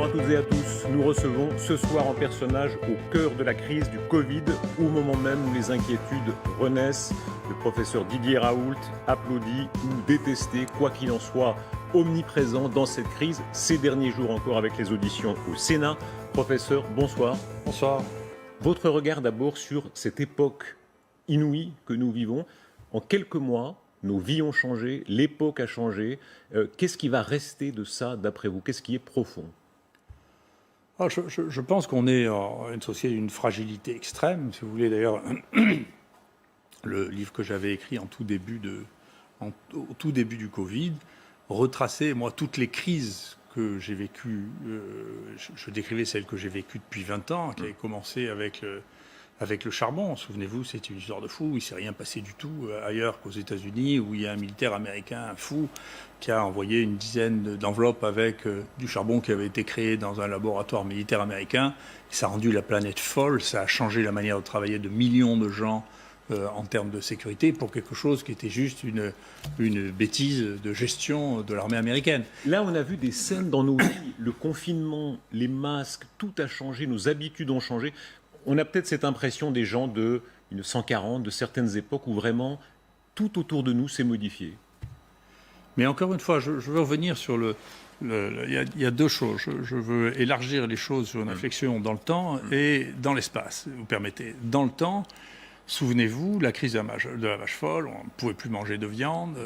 à toutes et à tous. Nous recevons ce soir un personnage au cœur de la crise du Covid, au moment même où les inquiétudes renaissent. Le professeur Didier Raoult, applaudi ou détesté, quoi qu'il en soit, omniprésent dans cette crise, ces derniers jours encore avec les auditions au Sénat. Professeur, bonsoir. Bonsoir. Votre regard d'abord sur cette époque inouïe que nous vivons. En quelques mois, nos vies ont changé, l'époque a changé. Qu'est-ce qui va rester de ça, d'après vous? Qu'est-ce qui est profond? Je pense qu'on est en une société d'une fragilité extrême. Si vous voulez, d'ailleurs, le livre que j'avais écrit au tout début du Covid retraçait, moi, toutes les crises que j'ai vécues. Je décrivais celles que j'ai vécues depuis 20 ans, qui avaient commencé avec le charbon. Souvenez-vous, c'est une histoire de fou. Il ne s'est rien passé du tout ailleurs qu'aux États-Unis, où il y a un militaire américain, un fou, qui a envoyé une dizaine d'enveloppes avec du charbon qui avait été créé dans un laboratoire militaire américain. Ça a rendu la planète folle, ça a changé la manière de travailler de millions de gens en termes de sécurité pour quelque chose qui était juste une bêtise de gestion de l'armée américaine. Là, on a vu des scènes dans nos vies. Le confinement, les masques, tout a changé, nos habitudes ont changé. On a peut-être cette impression des gens de 1940, de certaines époques où vraiment tout autour de nous s'est modifié. Mais encore une fois, je veux revenir sur il y a deux choses. Je veux élargir les choses sur une réflexion dans le temps et dans l'espace, vous permettez. Dans le temps, souvenez-vous, la crise de la vache folle, on ne pouvait plus manger de viande.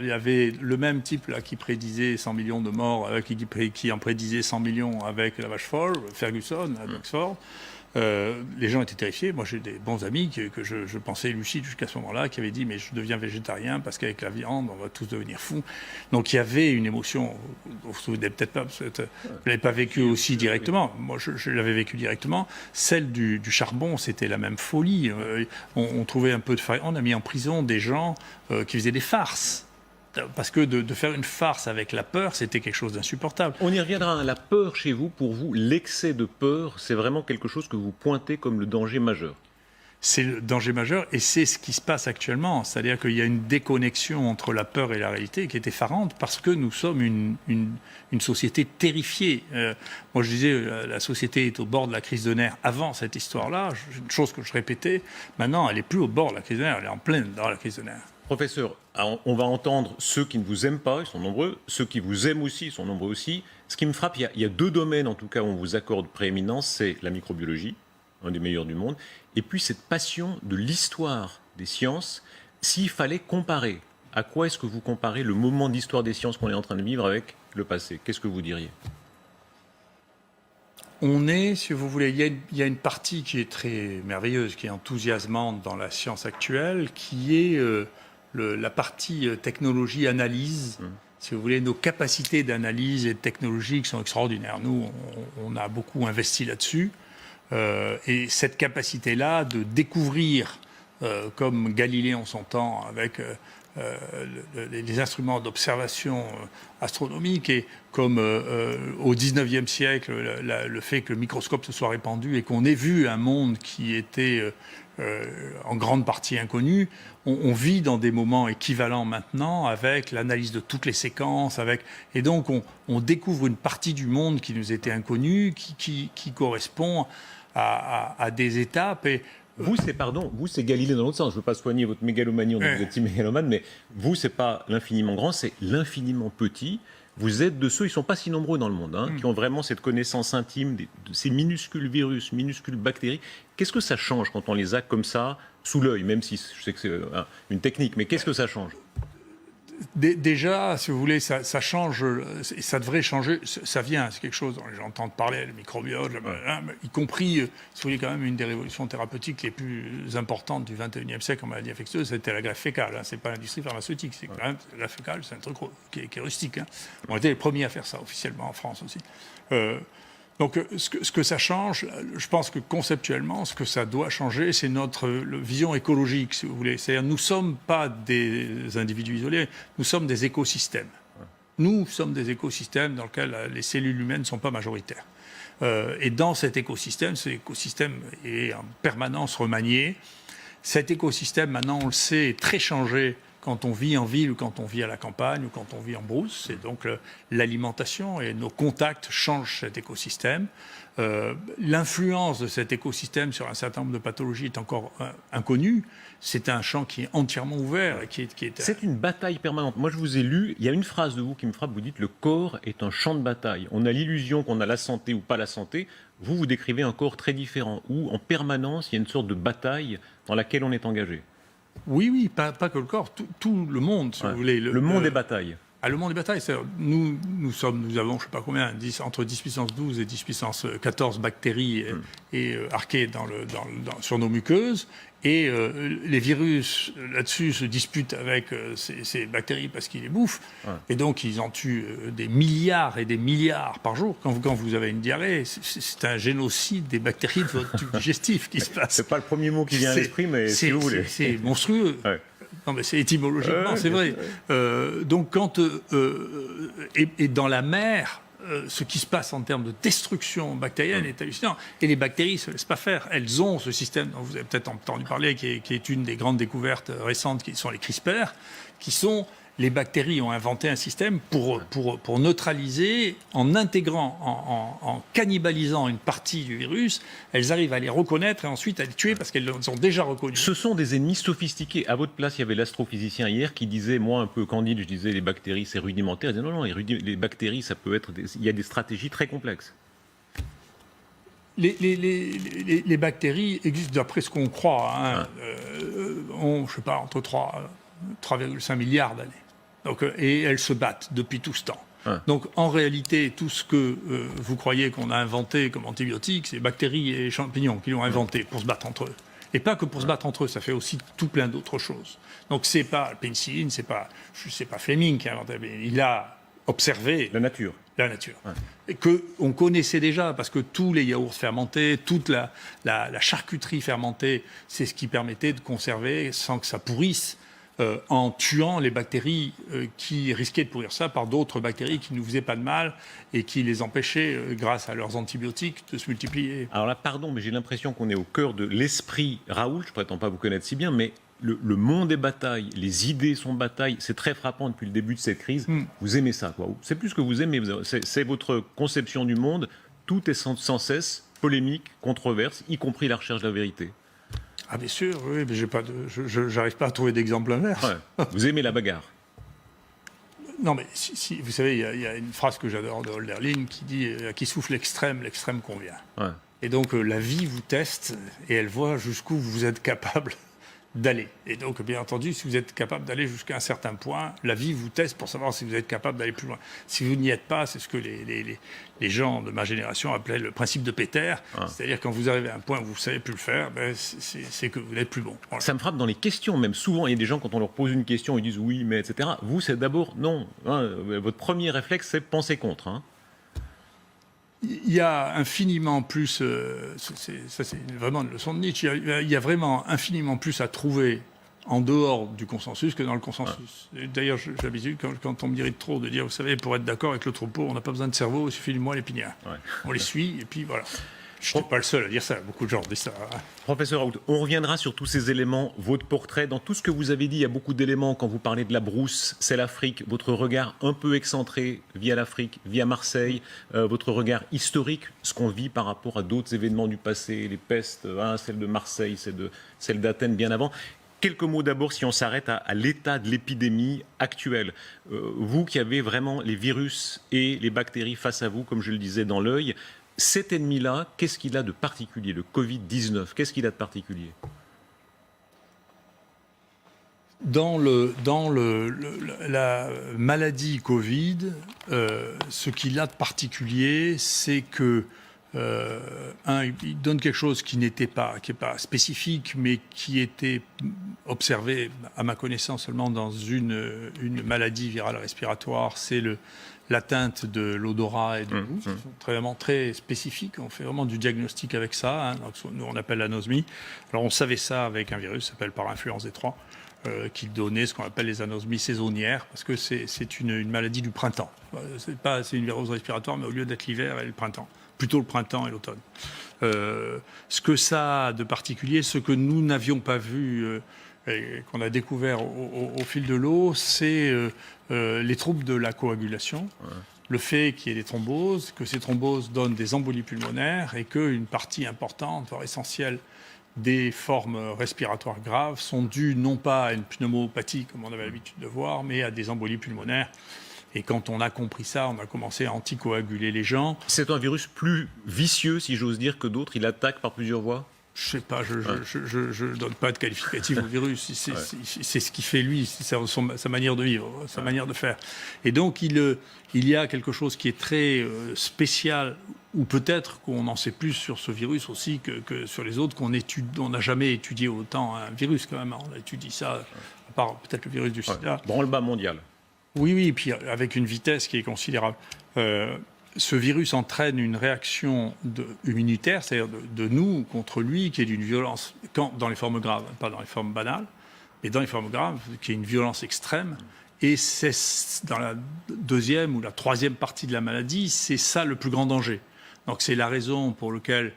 Il y avait le même type là, qui prédisait 100 millions de morts, qui en prédisait 100 millions avec la vache folle, Ferguson à Oxford. Les gens étaient terrifiés. Moi, j'ai des bons amis que je pensais lucides jusqu'à ce moment-là, qui avaient dit « mais je deviens végétarien parce qu'avec la viande, on va tous devenir fous ». Donc, il y avait une émotion, vous vous souvenez peut-être pas, parce que vous ne l'avez pas vécu aussi directement. Moi, je l'avais vécu directement. Celle du charbon, c'était la même folie. On trouvait un peu de faille. On a mis en prison des gens qui faisaient des farces. Parce que de faire une farce avec la peur, c'était quelque chose d'insupportable. On y reviendra. La peur chez vous, pour vous, l'excès de peur, c'est vraiment quelque chose que vous pointez comme le danger majeur. C'est le danger majeur et c'est ce qui se passe actuellement. C'est-à-dire qu'il y a une déconnexion entre la peur et la réalité qui est effarante parce que nous sommes une société terrifiée. Moi, je disais, la société est au bord de la crise de nerfs avant cette histoire-là. Une chose que je répétais, maintenant, elle n'est plus au bord de la crise de nerfs, elle est en pleine dans la crise de nerfs. Professeur, on va entendre ceux qui ne vous aiment pas, ils sont nombreux, ceux qui vous aiment aussi, ils sont nombreux aussi. Ce qui me frappe, il y a deux domaines en tout cas où on vous accorde prééminence, c'est la microbiologie, un des meilleurs du monde, et puis cette passion de l'histoire des sciences. S'il fallait comparer, à quoi est-ce que vous comparez le moment d'histoire des sciences qu'on est en train de vivre avec le passé? Qu'est-ce que vous diriez? On est, si vous voulez, il y a une partie qui est très merveilleuse, qui est enthousiasmante dans la science actuelle, qui est la partie technologie-analyse. Si vous voulez, nos capacités d'analyse et de technologie qui sont extraordinaires. Nous, on a beaucoup investi là-dessus. Et cette capacité-là de découvrir, comme Galilée en son temps, avec les instruments d'observation astronomique, et comme au XIXe siècle, le fait que le microscope se soit répandu et qu'on ait vu un monde qui était en grande partie inconnu, on vit dans des moments équivalents maintenant avec l'analyse de toutes les séquences, et donc on découvre une partie du monde qui nous était inconnue, qui correspond à des étapes. Et vous, c'est Galilée dans l'autre sens. Je ne veux pas soigner votre mégalomanie, on est petit mégalomane, mais vous, c'est pas l'infiniment grand, c'est l'infiniment petit. Vous êtes de ceux, ils ne sont pas si nombreux dans le monde, qui ont vraiment cette connaissance intime de ces minuscules virus, minuscules bactéries. Qu'est-ce que ça change quand on les a comme ça, sous l'œil, même si je sais que c'est une technique, mais qu'est-ce que ça change? Déjà, si vous voulez, ça change, ça devrait changer, ça vient, c'est quelque chose dont les gens entendent parler, le microbiome, y compris, si vous voulez, quand même, une des révolutions thérapeutiques les plus importantes du XXIe siècle en maladie infectieuse, c'était la greffe fécale. C'est pas l'industrie pharmaceutique, c'est quand même, la greffe fécale, c'est un truc qui est rustique. On était les premiers à faire ça officiellement en France aussi. Donc, ce que ça change, je pense que conceptuellement, ce que ça doit changer, c'est notre vision écologique, si vous voulez. C'est-à-dire, nous ne sommes pas des individus isolés, nous sommes des écosystèmes. Nous sommes des écosystèmes dans lesquels les cellules humaines ne sont pas majoritaires. Et dans cet écosystème est en permanence remanié. Cet écosystème, maintenant, on le sait, est très changé quand on vit en ville ou quand on vit à la campagne ou quand on vit en brousse. Et donc l'alimentation et nos contacts changent cet écosystème. L'influence de cet écosystème sur un certain nombre de pathologies est encore inconnue. C'est un champ qui est entièrement ouvert. C'est une bataille permanente. Moi, je vous ai lu, il y a une phrase de vous qui me frappe, vous dites « le corps est un champ de bataille ». On a l'illusion qu'on a la santé ou pas la santé. Vous décrivez un corps très différent, où en permanence, il y a une sorte de bataille dans laquelle on est engagé. Oui, pas que le corps, tout le monde, si vous voulez. Le monde est bataille. Le monde est bataille. Nous avons, je ne sais pas combien, entre 10 puissance 12 et 10 puissance 14 bactéries archées sur nos muqueuses. Et les virus, là-dessus, se disputent avec ces bactéries parce qu'ils les bouffent. Ouais. Et donc, ils en tuent des milliards et des milliards par jour. Quand vous avez une diarrhée, c'est un génocide des bactéries de votre tube digestif qui se passe. C'est pas le premier mot qui vient à l'esprit, mais si vous voulez. C'est monstrueux. Ouais. Non, mais c'est étymologiquement, c'est vrai. Donc, et dans la mer, ce qui se passe en termes de destruction bactérienne est hallucinant. Et les bactéries ne se laissent pas faire. Elles ont ce système dont vous avez peut-être entendu parler, qui est une des grandes découvertes récentes, qui sont les CRISPR, qui sont... Les bactéries ont inventé un système pour neutraliser, en intégrant, en cannibalisant une partie du virus, elles arrivent à les reconnaître et ensuite à les tuer parce qu'elles les ont déjà reconnus. Ce sont des ennemis sophistiqués. À votre place, il y avait l'astrophysicien hier qui disait, moi un peu candide, je disais les bactéries c'est rudimentaire. Il disait non, les bactéries ça peut être, il y a des stratégies très complexes. Les bactéries existent d'après ce qu'on croit, ont, je sais pas, entre 3,5 milliards d'années. Donc, et elles se battent depuis tout ce temps. Donc en réalité, tout ce que vous croyez qu'on a inventé comme antibiotiques, c'est bactéries et champignons qui l'ont inventé pour se battre entre eux. Et pas que pour se battre entre eux, ça fait aussi tout plein d'autres choses. Donc c'est pas le pénicilline, c'est pas Fleming qui a inventé, il a observé la nature. Et qu'on connaissait déjà, parce que tous les yaourts fermentés, toute la charcuterie fermentée, c'est ce qui permettait de conserver sans que ça pourrisse, en tuant les bactéries qui risquaient de pourrir ça par d'autres bactéries qui ne nous faisaient pas de mal et qui les empêchaient, grâce à leurs antibiotiques, de se multiplier. Alors là, pardon, mais j'ai l'impression qu'on est au cœur de l'esprit Raoult, je ne prétends pas vous connaître si bien, mais le monde est bataille, les idées sont bataille, c'est très frappant depuis le début de cette crise. Vous aimez ça, quoi. C'est plus que vous aimez, c'est votre conception du monde, tout est sans cesse polémique, controverse, y compris la recherche de la vérité. Ah bien sûr, oui, mais j'arrive pas à trouver d'exemple inverse. Ouais. Vous aimez la bagarre? Non, mais vous savez, il y a une phrase que j'adore de Hölderlin qui dit « qui souffle l'extrême convient ouais. ». Et donc la vie vous teste et elle voit jusqu'où vous êtes capable d'aller. Et donc, bien entendu, si vous êtes capable d'aller jusqu'à un certain point, la vie vous teste pour savoir si vous êtes capable d'aller plus loin. Si vous n'y êtes pas, c'est ce que les gens de ma génération appelaient le principe de Péter. C'est-à-dire, quand vous arrivez à un point où vous ne savez plus le faire, c'est que vous n'êtes plus bon. Voilà. Ça me frappe dans les questions, même souvent, il y a des gens, quand on leur pose une question, ils disent oui, mais etc. Vous, c'est d'abord non. Votre premier réflexe, c'est penser contre. Il y a infiniment plus, ça c'est vraiment une leçon de Nietzsche, il y a vraiment infiniment plus à trouver en dehors du consensus que dans le consensus. Ouais. D'ailleurs, j'ai l'habitude, quand on me dirige trop, de dire, vous savez, pour être d'accord avec le troupeau, on n'a pas besoin de cerveau, il suffit de moi les pignards. Ouais. On les suit, et puis voilà. Je ne suis pas le seul à dire ça, beaucoup de gens disent ça. Professeur Raoult, on reviendra sur tous ces éléments, votre portrait. Dans tout ce que vous avez dit, il y a beaucoup d'éléments. Quand vous parlez de la brousse, c'est l'Afrique, votre regard un peu excentré via l'Afrique, via Marseille, votre regard historique, ce qu'on vit par rapport à d'autres événements du passé, les pestes, celle de Marseille, celle d'Athènes bien avant. Quelques mots d'abord, si on s'arrête à l'état de l'épidémie actuelle. Vous qui avez vraiment les virus et les bactéries face à vous, comme je le disais, dans l'œil, cet ennemi-là, qu'est-ce qu'il a de particulier, le Covid-19, qu'est-ce qu'il a de particulier? Dans la maladie Covid, ce qu'il a de particulier, c'est que il donne quelque chose qui n'est pas spécifique, mais qui était observé, à ma connaissance, seulement dans une maladie virale respiratoire, c'est l'atteinte de l'odorat et du goût, qui sont vraiment très spécifiques. On fait vraiment du diagnostic avec ça. Donc, nous, on appelle l'anosmie. Alors, on savait ça avec un virus qui s'appelle parainfluenza D3, qui donnait ce qu'on appelle les anosmies saisonnières, parce que c'est une maladie du printemps. C'est une virose respiratoire, mais au lieu d'être l'hiver, elle est le printemps. plutôt le printemps et l'automne. Ce que ça a de particulier, ce que nous n'avions pas vu et qu'on a découvert au fil de l'eau, c'est les troubles de la coagulation. Ouais. Le fait qu'il y ait des thromboses, que ces thromboses donnent des embolies pulmonaires et qu'une partie importante, voire essentielle, des formes respiratoires graves sont dues non pas à une pneumopathie, comme on avait l'habitude de voir, mais à des embolies pulmonaires. Et quand on a compris ça, on a commencé à anticoaguler les gens. C'est un virus plus vicieux, si j'ose dire, que d'autres. Il attaque par plusieurs voies. Je ne sais pas, je ne donne pas de qualificatif au virus. C'est ce qui fait lui, c'est sa manière de vivre, sa manière de faire. Et donc, il y a quelque chose qui est très spécial, ou peut-être qu'on en sait plus sur ce virus aussi que sur les autres, on n'a jamais étudié autant un virus quand même. On a étudié ça, à part peut-être le virus du sida. Branle-bas mondial. Oui, et puis avec une vitesse qui est considérable. Ce virus entraîne une réaction immunitaire, c'est-à-dire de nous contre lui, qui est d'une violence, dans les formes graves, pas dans les formes banales, mais dans les formes graves, qui est une violence extrême. Et c'est dans la deuxième ou la troisième partie de la maladie, c'est ça le plus grand danger. Donc c'est la raison pour laquelle,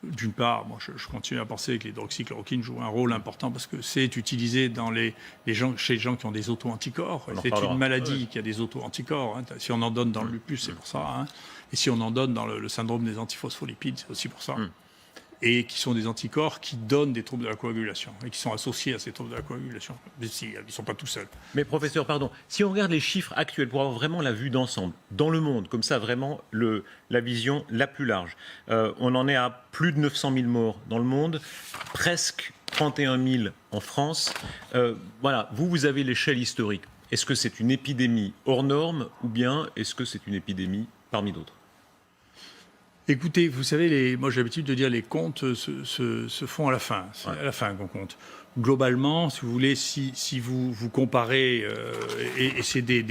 d'une part, moi je continue à penser que l'hydroxychloroquine joue un rôle important parce que c'est utilisé dans chez les gens qui ont des auto-anticorps. C'est une maladie qui a des auto-anticorps. Hein. Si on en donne dans le lupus, c'est pour ça. Hein. Et si on en donne dans le syndrome des antiphospholipides, c'est aussi pour ça. Et qui sont des anticorps qui donnent des troubles de la coagulation et qui sont associés à ces troubles de la coagulation. Mais ils ne sont pas tout seuls. Mais professeur, pardon, si on regarde les chiffres actuels pour avoir vraiment la vue d'ensemble, dans le monde, comme ça vraiment la vision la plus large, on en est à plus de 900 000 morts dans le monde, presque 31 000 en France. Voilà, vous avez l'échelle historique. Est-ce que c'est une épidémie hors norme ou bien est-ce que c'est une épidémie parmi d'autres ? Écoutez, vous savez, moi j'ai l'habitude de dire les comptes se font à la fin. C'est à la fin qu'on compte. Globalement, si vous voulez, si vous comparez, et c'est des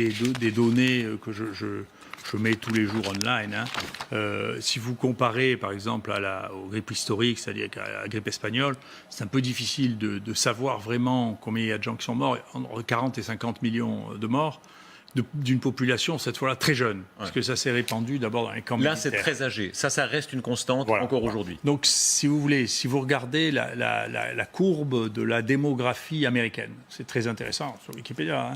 données que je mets tous les jours online, hein, si vous comparez par exemple aux grippes historiques, c'est-à-dire à la grippe espagnole, c'est un peu difficile de savoir vraiment combien il y a de gens qui sont morts, entre 40 et 50 millions de morts. D'une population, cette fois-là, très jeune. Parce que ça s'est répandu d'abord dans les camps militaires. Là, c'est très âgé. Ça reste une constante encore aujourd'hui. Donc, si vous voulez, si vous regardez la courbe de la démographie américaine, c'est très intéressant sur Wikipédia, hein,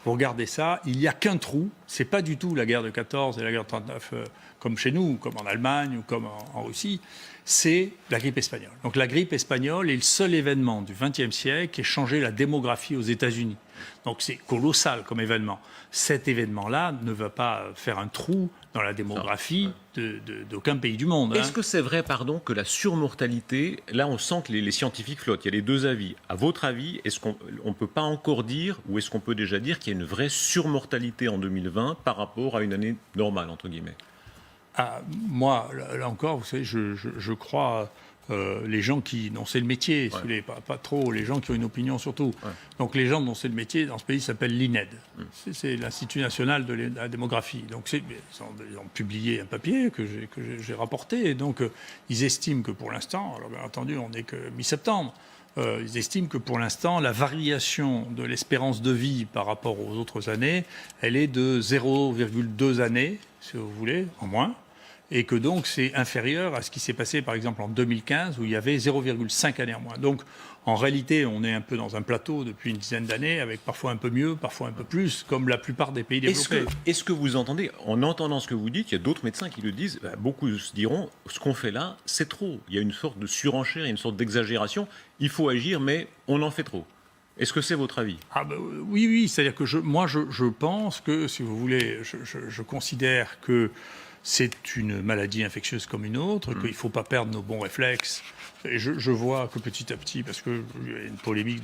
vous regardez ça, il n'y a qu'un trou. C'est pas du tout la guerre de 14 et la guerre de 39 comme chez nous, comme en Allemagne ou comme en Russie. C'est la grippe espagnole. Donc, la grippe espagnole est le seul événement du XXe siècle qui a changé la démographie aux États-Unis. Donc, c'est colossal comme événement. Cet événement-là ne va pas faire un trou dans la démographie d'aucun pays du monde. Est-ce que c'est vrai, que la surmortalité, là on sent que les scientifiques flottent, il y a les deux avis. À votre avis, est-ce qu'on ne peut pas encore dire, ou est-ce qu'on peut déjà dire qu'il y a une vraie surmortalité en 2020 par rapport à une année normale, entre guillemets ? Moi, là encore, vous savez, je crois les gens dont c'est le métier, pas trop, les gens qui ont une opinion surtout. Ouais. Donc les gens dont c'est le métier dans ce pays s'appellent l'INED. C'est l'Institut national de la démographie. Donc ils ont publié un papier que j'ai rapporté. Et donc ils estiment que pour l'instant, alors bien entendu, on n'est que mi-septembre. Ils estiment que pour l'instant, la variation de l'espérance de vie par rapport aux autres années, elle est de 0,2 années, si vous voulez, en moins. Et que donc c'est inférieur à ce qui s'est passé par exemple en 2015 où il y avait 0,5 années en moins. Donc en réalité on est un peu dans un plateau depuis une dizaine d'années avec parfois un peu mieux, parfois un peu plus, comme la plupart des pays développés. Est-ce que vous entendez, en entendant ce que vous dites, il y a d'autres médecins qui le disent, beaucoup se diront, ce qu'on fait là, c'est trop. Il y a une sorte de surenchère, il y a une sorte d'exagération, il faut agir mais on en fait trop. Est-ce que c'est votre avis ? Oui, c'est-à-dire que moi je pense que, si vous voulez, je considère que c'est une maladie infectieuse comme une autre, qu'il ne faut pas perdre nos bons réflexes. Et je vois que petit à petit, parce qu'il y a une polémique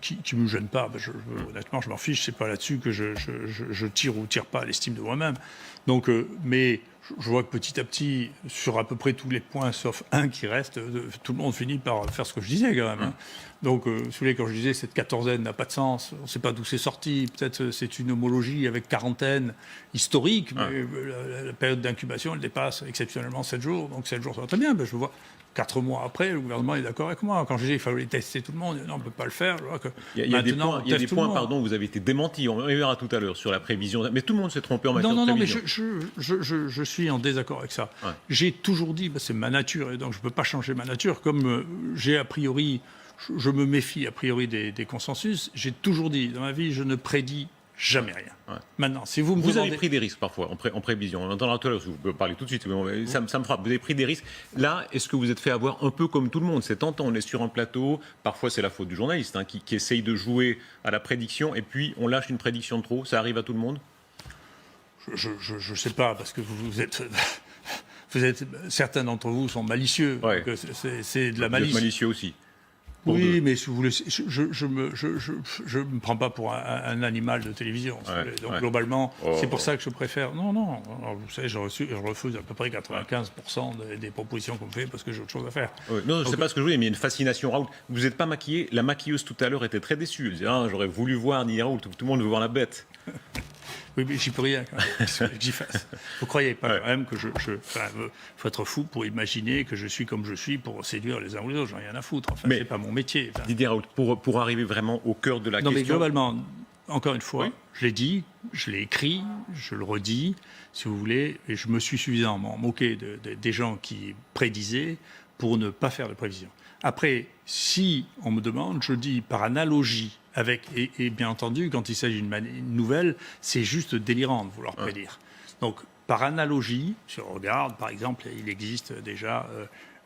qui ne me gêne pas, honnêtement, je m'en fiche, c'est pas là-dessus que je tire ou tire pas à l'estime de moi-même. Donc, mais je vois que petit à petit, sur à peu près tous les points, sauf un qui reste, tout le monde finit par faire ce que je disais quand même. Hein. Donc, si vous voulez, quand je disais cette quatorzaine n'a pas de sens, on ne sait pas d'où c'est sorti, peut-être c'est une homologie avec quarantaine historique, mais la période d'incubation, elle dépasse exceptionnellement 7 jours, donc 7 jours, ça va très bien. Je vois 4 mois après, le gouvernement est d'accord avec moi. Quand je disais qu'il fallait tester tout le monde, non, on ne peut pas le faire. Je vois que il y a des points, pardon, vous avez été démenti, on y verra tout à l'heure sur la prévision, mais tout le monde s'est trompé en matière de prévision. Non, mais je suis en désaccord avec ça. Ouais. J'ai toujours dit, c'est ma nature, et donc je ne peux pas changer ma nature, comme j'ai a priori, je me méfie a priori des consensus, j'ai toujours dit, dans ma vie, je ne prédis jamais rien. Ouais. Maintenant, si vous me Vous demandez... avez pris des risques parfois en prévision. On entendra tout à l'heure, vous pouvez parler tout de suite, mais ça me frappe. Vous avez pris des risques. Là, est-ce que vous êtes fait avoir un peu comme tout le monde? C'est tentant, on est sur un plateau, parfois c'est la faute du journaliste qui essaye de jouer à la prédiction et puis on lâche une prédiction de trop. Ça arrive à tout le monde? Je ne sais pas, parce que vous êtes... certains d'entre vous sont malicieux. Ouais. Donc c'est de la Vous malice. êtes malicieux aussi. Oui, mais si vous voulez, je me prends pas pour un animal de télévision. Si vous voulez. Donc globalement, c'est pour ça que je préfère. Non. Alors, vous savez, je refuse à peu près 95% des propositions qu'on me fait parce que j'ai autre chose à faire. Ouais. Non, je sais pas ce que je voulais, mais il y a une fascination Raoult. Vous n'êtes pas maquillé. La maquilleuse tout à l'heure était très déçue. Elle disait j'aurais voulu voir Didier Raoult. Tout le monde veut voir la bête. Oui, mais j'y peux rien quand même. Qu'est-ce que j'y fasse? Vous croyez pas quand même que faut être fou pour imaginer que je suis comme je suis pour séduire les uns ou les autres. J'en ai rien à foutre. Enfin, c'est pas mon métier. Enfin. Didier Raoult, pour arriver vraiment au cœur de la question. Non, mais globalement, encore une fois, je l'ai dit, je l'ai écrit, je le redis, si vous voulez, et je me suis suffisamment moqué des gens qui prédisaient pour ne pas faire de prévision. Après, si on me demande, je dis par analogie avec, et bien entendu, quand il s'agit d'une nouvelle, c'est juste délirant de vouloir prédire. Donc, par analogie, si on regarde, par exemple, il existe déjà,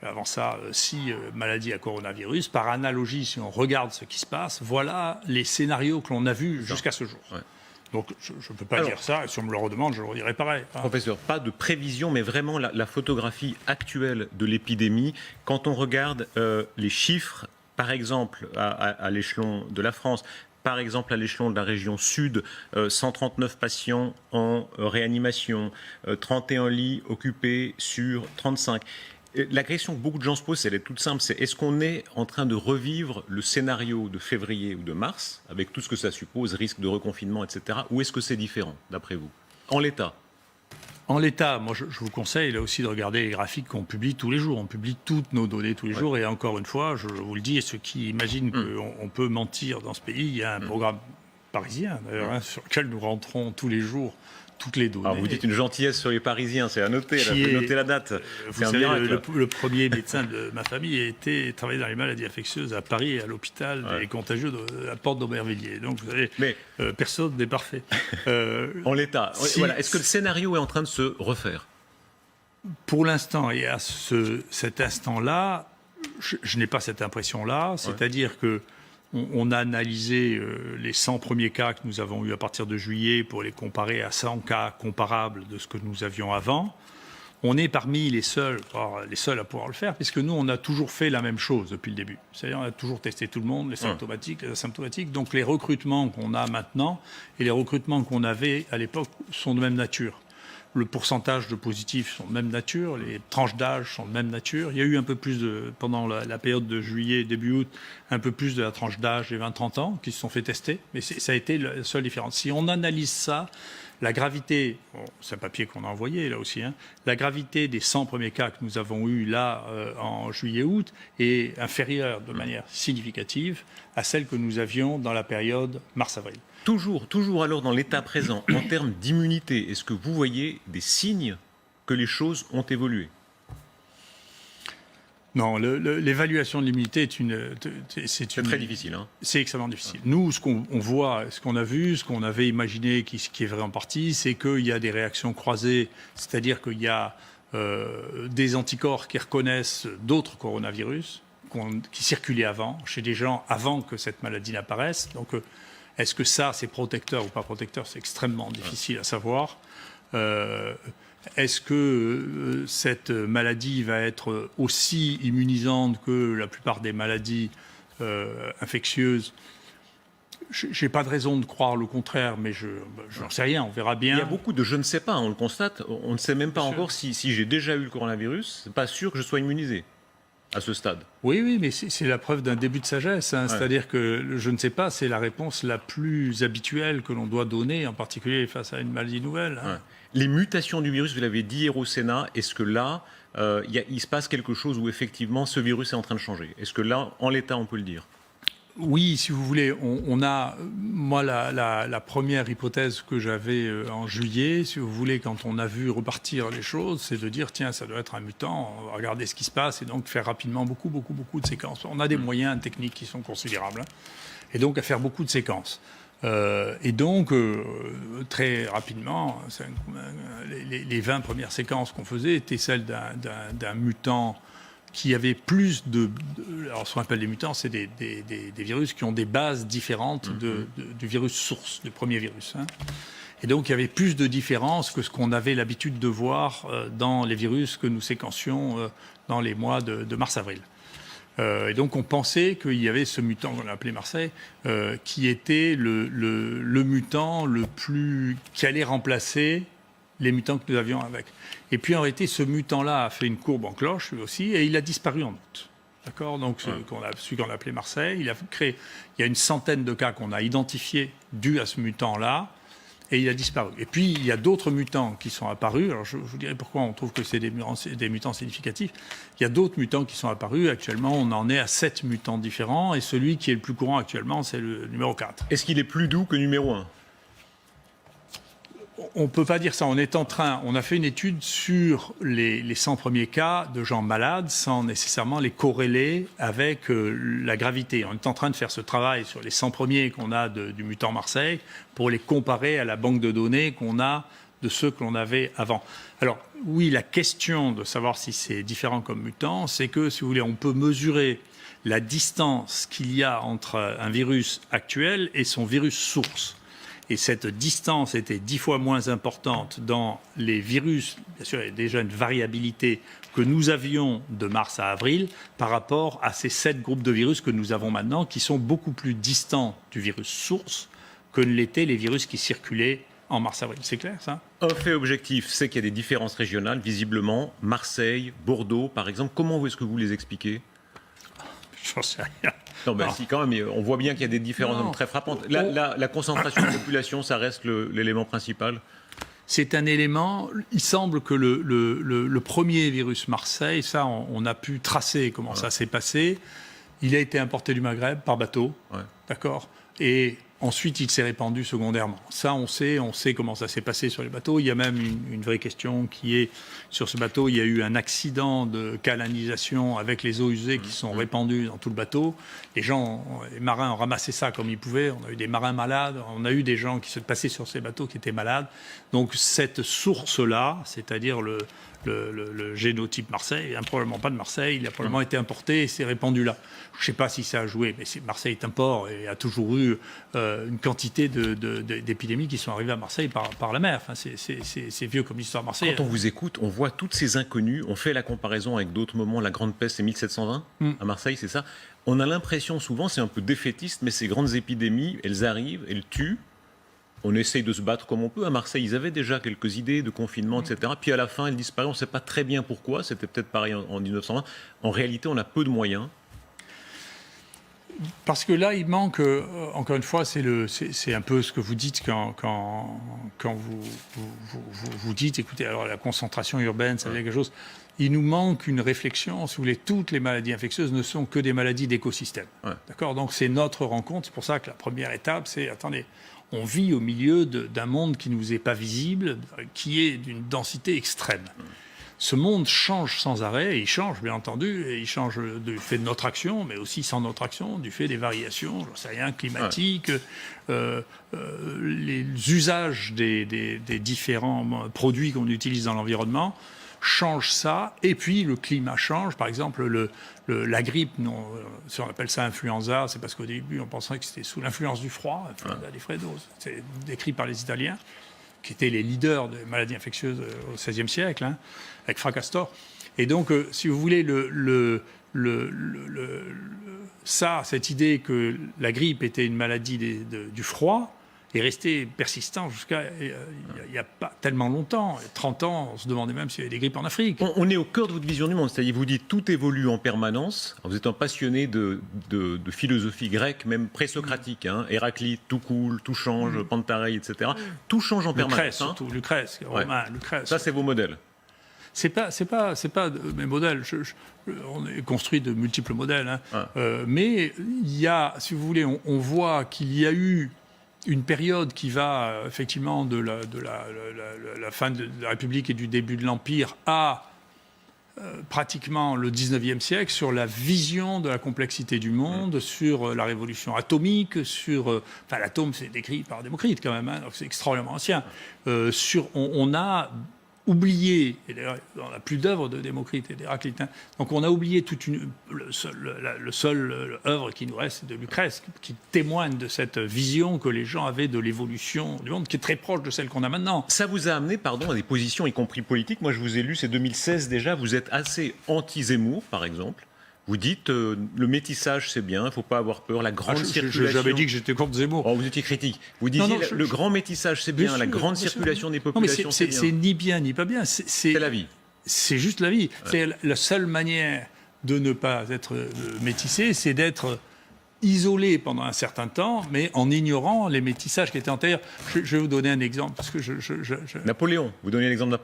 avant ça, 6 maladies à coronavirus. Par analogie, si on regarde ce qui se passe, voilà les scénarios que l'on a vus jusqu'à ce jour. Ouais. Donc, je ne peux pas dire ça. Et si on me le redemande, je le redirai pareil. Professeur, pas de prévision, mais vraiment la photographie actuelle de l'épidémie. Quand on regarde les chiffres, par exemple, à l'échelon de la France, par exemple à l'échelon de la région sud, 139 patients en réanimation, 31 lits occupés sur 35. La question que beaucoup de gens se posent, elle est toute simple, c'est est-ce qu'on est en train de revivre le scénario de février ou de mars, avec tout ce que ça suppose, risque de reconfinement, etc., ou est-ce que c'est différent, d'après vous, en l'état? En l'état, moi je vous conseille là aussi de regarder les graphiques qu'on publie tous les jours. On publie toutes nos données tous les jours et encore une fois, je vous le dis, et ceux qui imaginent qu'on peut mentir dans ce pays, il y a un programme parisien d'ailleurs sur lequel nous rentrons tous les jours toutes les données. Alors vous dites une gentillesse sur les Parisiens, c'est à noter, là, vous notez la date. Vous savez, le premier médecin de ma famille a travaillé dans les maladies infectieuses à Paris, à l'hôpital des contagieux de la porte d'Aubervilliers. Donc vous savez, personne n'est parfait. En l'état, voilà. Est-ce que le scénario est en train de se refaire? Pour l'instant, et à cet instant-là, je n'ai pas cette impression-là, c'est-à-dire que on a analysé les 100 premiers cas que nous avons eus à partir de juillet pour les comparer à 100 cas comparables de ce que nous avions avant. On est parmi les seuls à pouvoir le faire, puisque nous, on a toujours fait la même chose depuis le début. C'est-à-dire, on a toujours testé tout le monde, les symptomatiques, les asymptomatiques. Donc, les recrutements qu'on a maintenant et les recrutements qu'on avait à l'époque sont de même nature. Le pourcentage de positifs sont de même nature, les tranches d'âge sont de même nature. Il y a eu un peu plus, pendant la période de juillet, début août, un peu plus de la tranche d'âge des 20-30 ans qui se sont fait tester, mais ça a été la seule différence. Si on analyse ça, la gravité, c'est un papier qu'on a envoyé là aussi, la gravité des 100 premiers cas que nous avons eus là en juillet-août est inférieure de manière significative à celle que nous avions dans la période mars-avril. Toujours alors dans l'état présent, en termes d'immunité, est-ce que vous voyez des signes que les choses ont évolué? Non, l'évaluation de l'immunité c'est très difficile. C'est extrêmement difficile. Nous, ce qu'on voit, ce qu'on a vu, ce qu'on avait imaginé, qui est vrai en partie, c'est qu'il y a des réactions croisées, c'est-à-dire qu'il y a des anticorps qui reconnaissent d'autres coronavirus qui circulaient avant, chez des gens avant que cette maladie n'apparaisse. Donc, est-ce que ça, c'est protecteur ou pas protecteur? C'est extrêmement difficile à savoir. Est-ce que cette maladie va être aussi immunisante que la plupart des maladies infectieuses? Je n'ai pas de raison de croire le contraire, mais je n'en sais rien, on verra bien. Il y a beaucoup de je ne sais pas, on le constate. On ne sait même pas encore si j'ai déjà eu le coronavirus. Ce n'est pas sûr que je sois immunisé à ce stade. Oui, mais c'est la preuve d'un début de sagesse. C'est-à-dire que je ne sais pas, c'est la réponse la plus habituelle que l'on doit donner, en particulier face à une maladie nouvelle. Les mutations du virus, vous l'avez dit hier au Sénat, est-ce que là, il se passe quelque chose où effectivement ce virus est en train de changer? Est-ce que là, en l'état, on peut le dire? Oui, si vous voulez, on a, moi, la première hypothèse que j'avais en juillet, si vous voulez, quand on a vu repartir les choses, c'est de dire, tiens, ça doit être un mutant, on va regarder ce qui se passe et donc faire rapidement beaucoup de séquences. On a des moyens techniques qui sont considérables, et donc à faire beaucoup de séquences. Et donc, très rapidement, les 20 premières séquences qu'on faisait étaient celles d'un mutant qui avait plus alors ce qu'on appelle des mutants, c'est des virus qui ont des bases différentes du virus source, du premier virus. Et donc il y avait plus de différences que ce qu'on avait l'habitude de voir dans les virus que nous séquencions dans les mois de mars-avril. Et donc on pensait qu'il y avait ce mutant qu'on a appelé Marseille, qui était le mutant qui allait remplacer les mutants que nous avions avec. Et puis en réalité, ce mutant-là a fait une courbe en cloche, lui aussi, et il a disparu en août. D'accord ? Donc celui qu'on a appelé Marseille, il y a une centaine de cas qu'on a identifiés dus à ce mutant-là, et il a disparu. Et puis il y a d'autres mutants qui sont apparus. Alors je vous dirai pourquoi on trouve que c'est des mutants significatifs. Il y a d'autres mutants qui sont apparus. Actuellement, on en est à 7 mutants différents, et celui qui est le plus courant actuellement, c'est le numéro 4. Est-ce qu'il est plus doux que numéro 1 ? On ne peut pas dire ça. On a fait une étude sur les 100 premiers cas de gens malades sans nécessairement les corréler avec la gravité. On est en train de faire ce travail sur les 100 premiers qu'on a du mutant Marseille pour les comparer à la banque de données qu'on a de ceux que l'on avait avant. Alors oui, la question de savoir si c'est différent comme mutant, c'est que, si vous voulez, on peut mesurer la distance qu'il y a entre un virus actuel et son virus source. Et cette distance était 10 fois moins importante dans les virus. Bien sûr, il y a déjà une variabilité que nous avions de mars à avril par rapport à ces 7 groupes de virus que nous avons maintenant, qui sont beaucoup plus distants du virus source que ne l'étaient les virus qui circulaient en mars-avril. C'est clair, ça ? Un fait objectif, c'est qu'il y a des différences régionales, visiblement. Marseille, Bordeaux, par exemple. Comment est-ce que vous les expliquez ? J'en sais rien. Non, ben si, quand même, on voit bien qu'il y a des différences très frappantes. La concentration de population, ça reste l'élément principal. C'est un élément. Il semble que le premier virus Marseille, ça, on a pu tracer comment ça s'est passé. Il a été importé du Maghreb par bateau, d'accord ? Et ensuite, il s'est répandu secondairement. Ça, on sait comment ça s'est passé sur les bateaux. Il y a même une vraie question qui est, sur ce bateau, il y a eu un accident de calanisation avec les eaux usées qui sont répandues dans tout le bateau. Les marins ont ramassé ça comme ils pouvaient. On a eu des marins malades. On a eu des gens qui se passaient sur ces bateaux qui étaient malades. Donc cette source-là, c'est-à-dire le génotype Marseille, il n'a probablement pas de Marseille, il a probablement été importé et s'est répandu là. Je ne sais pas si ça a joué, mais Marseille est un port et a toujours eu une quantité d'épidémies qui sont arrivées à Marseille par la mer. Enfin, c'est vieux comme l'histoire de Marseille. Quand on vous écoute, on voit toutes ces inconnues. On fait la comparaison avec d'autres moments. La Grande Peste, c'est 1720 à Marseille, c'est ça. On a l'impression souvent, c'est un peu défaitiste, mais ces grandes épidémies, elles arrivent, elles tuent. On essaye de se battre comme on peut. À Marseille, ils avaient déjà quelques idées de confinement, etc. Puis à la fin, elles disparaissent. On ne sait pas très bien pourquoi. C'était peut-être pareil en 1920. En réalité, on a peu de moyens. Parce que là, il manque, encore une fois, c'est un peu ce que vous dites quand vous dites, écoutez, alors la concentration urbaine, ça veut dire quelque chose. Il nous manque une réflexion. Si vous voulez, toutes les maladies infectieuses ne sont que des maladies d'écosystème. D'accord ? Donc c'est notre rencontre. C'est pour ça que la première étape, c'est, attendez, on vit au milieu d'un monde qui ne nous est pas visible, qui est d'une densité extrême. Ce monde change sans arrêt, et il change bien entendu, et il change du fait de notre action, mais aussi sans notre action, du fait des variations, j'en sais rien, climatiques, les usages des différents produits qu'on utilise dans l'environnement changent ça, et puis le climat change. Par exemple, la grippe, si on appelle ça influenza, c'est parce qu'au début on pensait que c'était sous l'influence du froid, influenza des Fredos, c'est décrit par les Italiens, qui étaient les leaders des maladies infectieuses au XVIe siècle, avec Fracastor. Et donc, si vous voulez, cette idée que la grippe était une maladie du froid est restée persistante jusqu'à il n'y a pas tellement longtemps. 30 ans, on se demandait même s'il y avait des grippes en Afrique. On est au cœur de votre vision du monde. C'est-à-dire, vous dites tout évolue en permanence. Vous êtes un passionné de philosophie grecque, même présocratique. Héraclite, tout coule, tout change, Pantarei, etc. Tout change en permanence. Surtout, Lucrèce, Romain, Lucrèce. Ça, c'est vos modèles. C'est pas mes modèles. On est construit de multiples modèles, hein. Mais il y a, si vous voulez, on voit qu'il y a eu une période qui va effectivement de la fin de la République et du début de l'Empire à pratiquement le 19e siècle sur la vision de la complexité du monde, sur la révolution atomique, sur... l'atome, c'est décrit par Démocrite quand même, hein, donc c'est extraordinairement ancien. On a oublié, et d'ailleurs on n'a plus d'œuvre de Démocrite et d'Héraclite, hein, donc on a oublié le seul œuvre qui nous reste, c'est de Lucrèce, qui témoigne de cette vision que les gens avaient de l'évolution du monde, qui est très proche de celle qu'on a maintenant. Ça vous a amené, à des positions, y compris politiques. Moi, je vous ai lu, c'est 2016 déjà, vous êtes assez anti-Zemmour, par exemple. Vous dites, le métissage, c'est bien, il ne faut pas avoir peur, la grande circulation... Je n'avais dit que j'étais contre Zemmour. Oh, vous étiez critique. Vous disiez, le grand métissage, c'est bien, la grande circulation des populations, c'est bien. C'est ni bien ni pas bien. C'est la vie. C'est juste la vie. Ouais. C'est la seule manière de ne pas être métissé, c'est d'être isolé pendant un certain temps, mais en ignorant les métissages qui étaient antérieurs. Je vais vous donner un exemple. Parce que Napoléon, vous donnez l'exemple de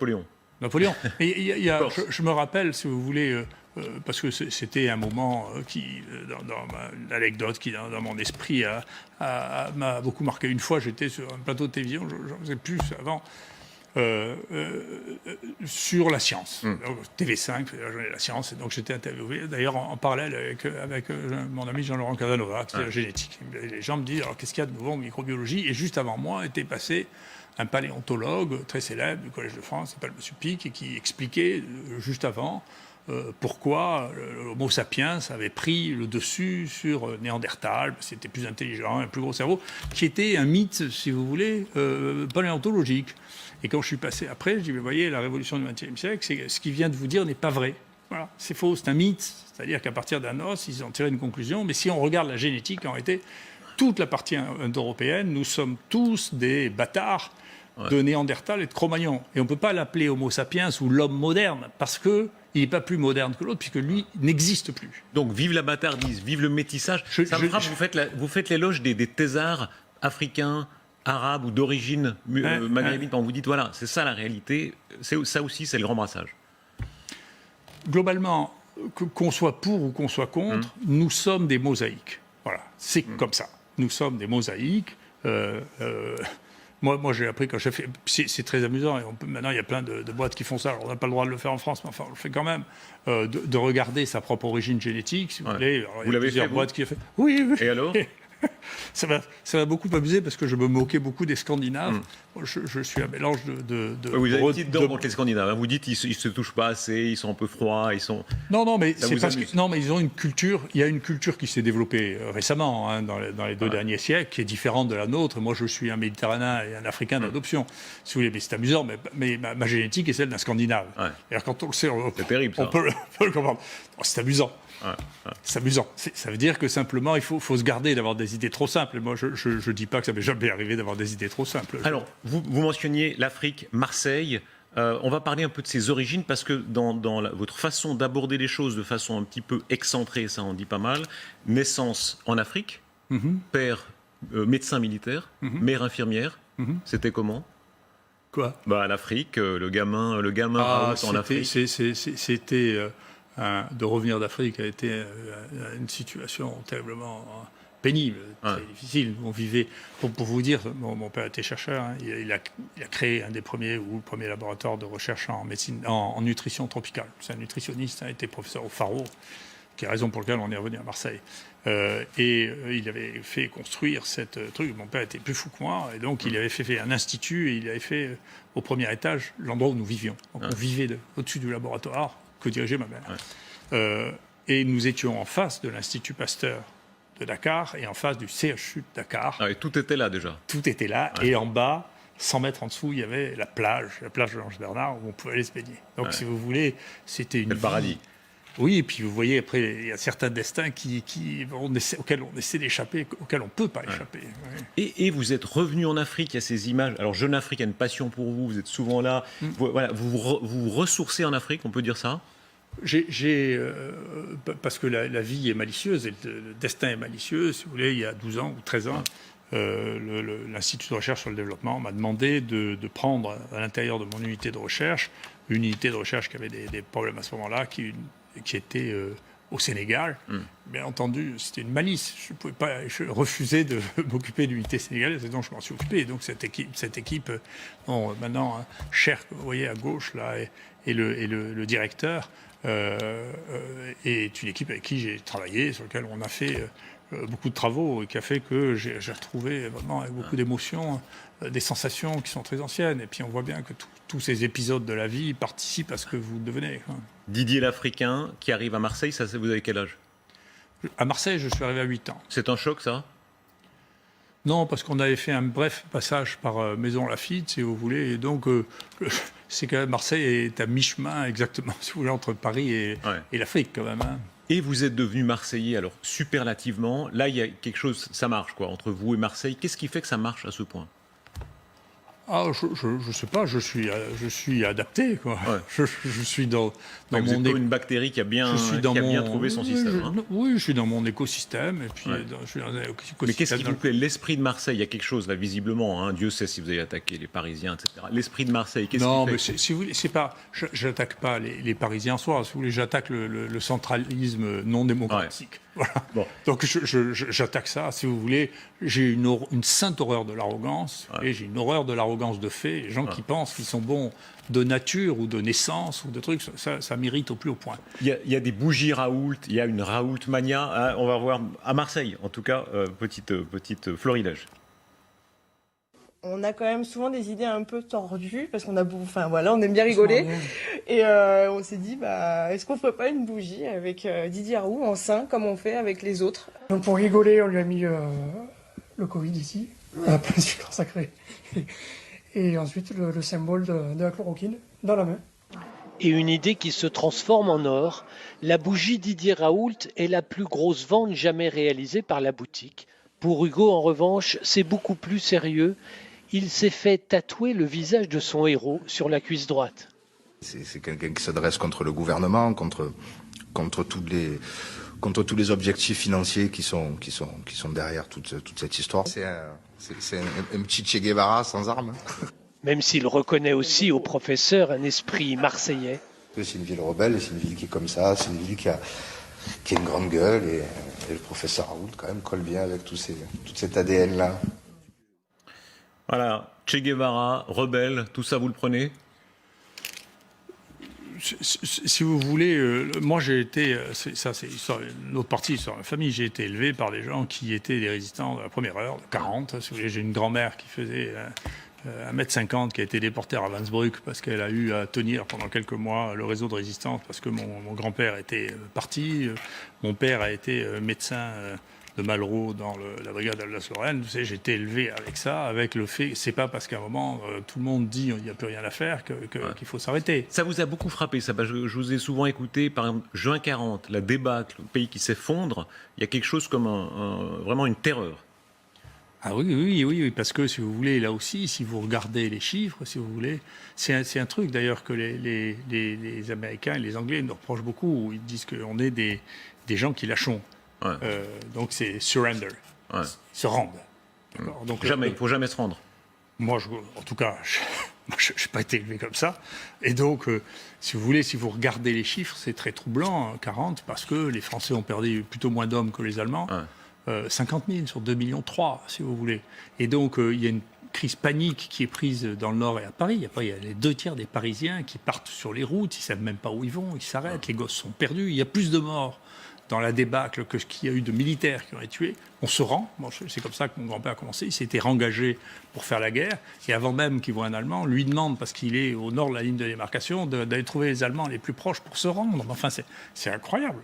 Napoléon. Et je me rappelle, si vous voulez... parce que c'était un moment qui, dans l'anecdote qui, dans mon esprit, m'a beaucoup marqué. Une fois, j'étais sur un plateau de télévision, j'en faisais plus avant, sur la science. Donc, TV5, la journée de la science, et donc j'étais interviewé, d'ailleurs en parallèle avec mon ami Jean-Laurent Casanova, qui est la génétique. Et les gens me disent, alors qu'est-ce qu'il y a de nouveau en microbiologie? Et juste avant moi était passé un paléontologue très célèbre du Collège de France, qui s'appelle M. Pic, et qui expliquait juste avant pourquoi l'Homo sapiens avait pris le dessus sur Néandertal, parce qu'il était plus intelligent, un plus gros cerveau, qui était un mythe, si vous voulez, paléontologique. Et quand je suis passé après, je dis, mais voyez, la révolution du XXe siècle, ce qu'il vient de vous dire n'est pas vrai. Voilà, c'est faux, c'est un mythe. C'est-à-dire qu'à partir d'un os, ils ont tiré une conclusion. Mais si on regarde la génétique, en réalité, toute la partie indo-européenne, nous sommes tous des bâtards de Néandertal et de Cro-Magnon. Et on ne peut pas l'appeler Homo sapiens ou l'homme moderne, parce qu'il n'est pas plus moderne que l'autre, puisque lui n'existe plus. Donc vive la bâtardise, vive le métissage. Ça me frappe, vous faites l'éloge des thésards africains, arabes ou d'origine maghrébine. Quand vous dites, voilà, c'est ça la réalité, ça aussi, c'est le grand brassage. Globalement, qu'on soit pour ou qu'on soit contre, nous sommes des mosaïques. Voilà, c'est comme ça. Nous sommes des mosaïques. Moi, j'ai appris quand j'ai fait... C'est très amusant. Et maintenant, il y a plein de boîtes qui font ça. Alors, on n'a pas le droit de le faire en France, mais enfin, on le fait quand même. De regarder sa propre origine génétique, si vous voulez. Alors, vous l'avez fait, boîtes qui a fait. Oui. Et alors ça m'a beaucoup amusé parce que je me moquais beaucoup des Scandinaves. Je suis un mélange de vous avez une petite dent contre les Scandinaves. Vous dites qu'ils ne se touchent pas assez, ils sont un peu froids, ils sont... Non, mais c'est parce que... Non, mais ils ont une culture... Il y a une culture qui s'est développée récemment, hein, dans les 2 derniers siècles, qui est différente de la nôtre. Moi, je suis un Méditerranéen et un Africain d'adoption, si vous voulez. Mais c'est amusant, mais ma génétique est celle d'un Scandinave. Et quand on le sait, c'est terrible, on peut le comprendre. C'est amusant. C'est amusant. Ça veut dire que simplement, il faut se garder d'avoir des idées trop simples. Moi, je ne dis pas que ça m'est jamais arrivé d'avoir des idées trop simples. Alors, vous mentionniez l'Afrique, Marseille. On va parler un peu de ses origines, parce que dans votre façon d'aborder les choses de façon un petit peu excentrée, ça en dit pas mal. Naissance en Afrique, père médecin militaire, mère infirmière. C'était comment ? Quoi ? L'Afrique, le gamin en Afrique. C'était... de revenir d'Afrique a été une situation terriblement pénible, très difficile. On vivait, pour vous dire, mon père était chercheur, hein, il a créé un des premiers, ou le premier laboratoire de recherche en médecine, en nutrition tropicale. C'est un nutritionniste, a été professeur au Faro, qui est la raison pour laquelle on est revenu à Marseille. Il avait fait construire cette truc. Mon père était plus fou que moi, et donc il avait fait un institut, et il avait fait au premier étage l'endroit où nous vivions. Donc on vivait au-dessus du laboratoire que dirigeait ma mère. Et nous étions en face de l'Institut Pasteur de Dakar et en face du CHU de Dakar. Et tout était là déjà. Tout était là. Et en bas, 100 mètres en dessous, il y avait la plage de l'Ange-Bernard, où on pouvait aller se baigner. Donc, si vous voulez, c'était une... le paradis. Oui, et puis vous voyez, après, il y a certains destins auxquels on essaie d'échapper, auxquels on ne peut pas échapper. Et vous êtes revenu en Afrique, il y a ces images. Alors, Jeune Afrique a une passion pour vous, vous êtes souvent là. Vous ressourcez en Afrique, on peut dire ça ? Parce que la vie est malicieuse, et le destin est malicieux. Si vous voulez, il y a 12 ans ou 13 ans, l'Institut de recherche sur le développement m'a demandé de prendre à l'intérieur de mon unité de recherche une unité de recherche qui avait des problèmes à ce moment-là, qui était au Sénégal. Bien entendu, c'était une malice. Je ne pouvais pas refuser de m'occuper de l'unité sénégalaise, et donc je m'en suis occupé. Et donc cette équipe bon, maintenant, Cher, que vous voyez à gauche, là, et le directeur, est une équipe avec qui j'ai travaillé, sur laquelle on a fait beaucoup de travaux, et qui a fait que j'ai retrouvé vraiment avec beaucoup d'émotion des sensations qui sont très anciennes. Et puis on voit bien que tous ces épisodes de la vie participent à ce que vous devenez, quoi. Didier l'Africain qui arrive à Marseille, ça, vous avez quel âge? À Marseille, je suis arrivé à 8 ans. C'est un choc, ça? Non, parce qu'on avait fait un bref passage par Maison Lafitte, si vous voulez. Et donc, c'est que Marseille est à mi-chemin, exactement, si vous voulez, entre Paris et l'Afrique, quand même. Hein. Et vous êtes devenu Marseillais, alors superlativement. Là, il y a quelque chose, ça marche, quoi, entre vous et Marseille. Qu'est-ce qui fait que ça marche à ce point? Ah, je sais pas, je suis adapté, quoi. Ouais. Je suis dans Vous mon êtes comme une bactérie qui a bien trouvé son système. Hein. Oui, je suis dans mon écosystème, et puis je suis dans un écosystème. Mais qu'est-ce qui vous plaît? L'esprit de Marseille, il y a quelque chose, là, visiblement. Hein. Dieu sait si vous avez attaqué les Parisiens, etc. L'esprit de Marseille, qu'est-ce qui fait? Non, mais si vous voulez, c'est pas. J'attaque pas les Parisiens en soi. Si vous voulez, j'attaque le centralisme non démocratique. Ouais. Voilà. Bon. Donc j'attaque ça. Si vous voulez, j'ai une sainte horreur de l'arrogance, et j'ai une horreur de l'arrogance de fait. Les gens qui pensent qu'ils sont bons de nature ou de naissance ou de trucs, ça m'irrite au plus haut point. Il y a des bougies Raoult, il y a une Raoult mania. Hein, on va voir à Marseille, en tout cas, petite florilège. On a quand même souvent des idées un peu tordues parce qu'on a, enfin voilà, on aime bien rigoler. Et on s'est dit, est-ce qu'on ferait pas une bougie avec Didier Raoult en sein comme on fait avec les autres? Donc pour rigoler, on lui a mis le Covid ici, à plein sucre sacré. Et ensuite le symbole de la chloroquine dans la main. Et une idée qui se transforme en or. La bougie Didier Raoult est la plus grosse vente jamais réalisée par la boutique. Pour Hugo, en revanche, c'est beaucoup plus sérieux. Il s'est fait tatouer le visage de son héros sur la cuisse droite. C'est quelqu'un qui s'adresse contre le gouvernement, contre tous les objectifs financiers qui sont derrière toute cette histoire. C'est un petit Che Guevara sans armes. Même s'il reconnaît aussi au professeur un esprit marseillais. C'est une ville rebelle, c'est une ville qui est comme ça, c'est une ville qui a une grande gueule, et le professeur Raoult quand même colle bien avec tout cet ADN-là. Voilà, Che Guevara, rebelle, tout ça vous le prenez? Si vous voulez, moi j'ai été, c'est une autre partie de la famille, j'ai été élevé par des gens qui étaient des résistants de la première heure, de 40. Si vous voulez, j'ai une grand-mère qui faisait 1m50, qui a été déportée à Ravensbrück parce qu'elle a eu à tenir pendant quelques mois le réseau de résistance, parce que mon grand-père était parti, mon père a été médecin de Malraux dans la brigade Alsace-Lorraine. Vous savez, j'ai été élevé avec ça, avec le fait, c'est pas parce qu'à un moment tout le monde dit il n'y a plus rien à faire qu'il faut s'arrêter. Ça vous a beaucoup frappé, ça. Je vous ai souvent écouté, par exemple, juin 40, la débâcle, le pays qui s'effondre, il y a quelque chose comme vraiment une terreur. Ah oui, parce que si vous voulez, là aussi, si vous regardez les chiffres, si vous voulez, c'est un truc d'ailleurs que les Américains et les Anglais nous reprochent beaucoup. Ils disent qu'on est des gens qui lâchons. Ouais. Donc c'est surrender, se rendre. Donc, il ne faut jamais se rendre. Moi, en tout cas, je n'ai pas été élevé comme ça. Et donc, si vous voulez, si vous regardez les chiffres, c'est très troublant, 40, parce que les Français ont perdu plutôt moins d'hommes que les Allemands. 50 000 sur 2,3 millions, si vous voulez. Et donc, il y a une crise panique qui est prise dans le Nord et à Paris. Il y a les 2 tiers des Parisiens qui partent sur les routes, ils ne savent même pas où ils vont, ils s'arrêtent, les gosses sont perdus. Il y a plus de morts dans la débâcle que ce qu'il y a eu de militaires qui ont été tués. On se rend. Bon, c'est comme ça que mon grand-père a commencé. Il s'était engagé pour faire la guerre. Et avant même qu'il voit un Allemand, lui demande, parce qu'il est au nord de la ligne de démarcation, d'aller trouver les Allemands les plus proches pour se rendre. Enfin, c'est incroyable.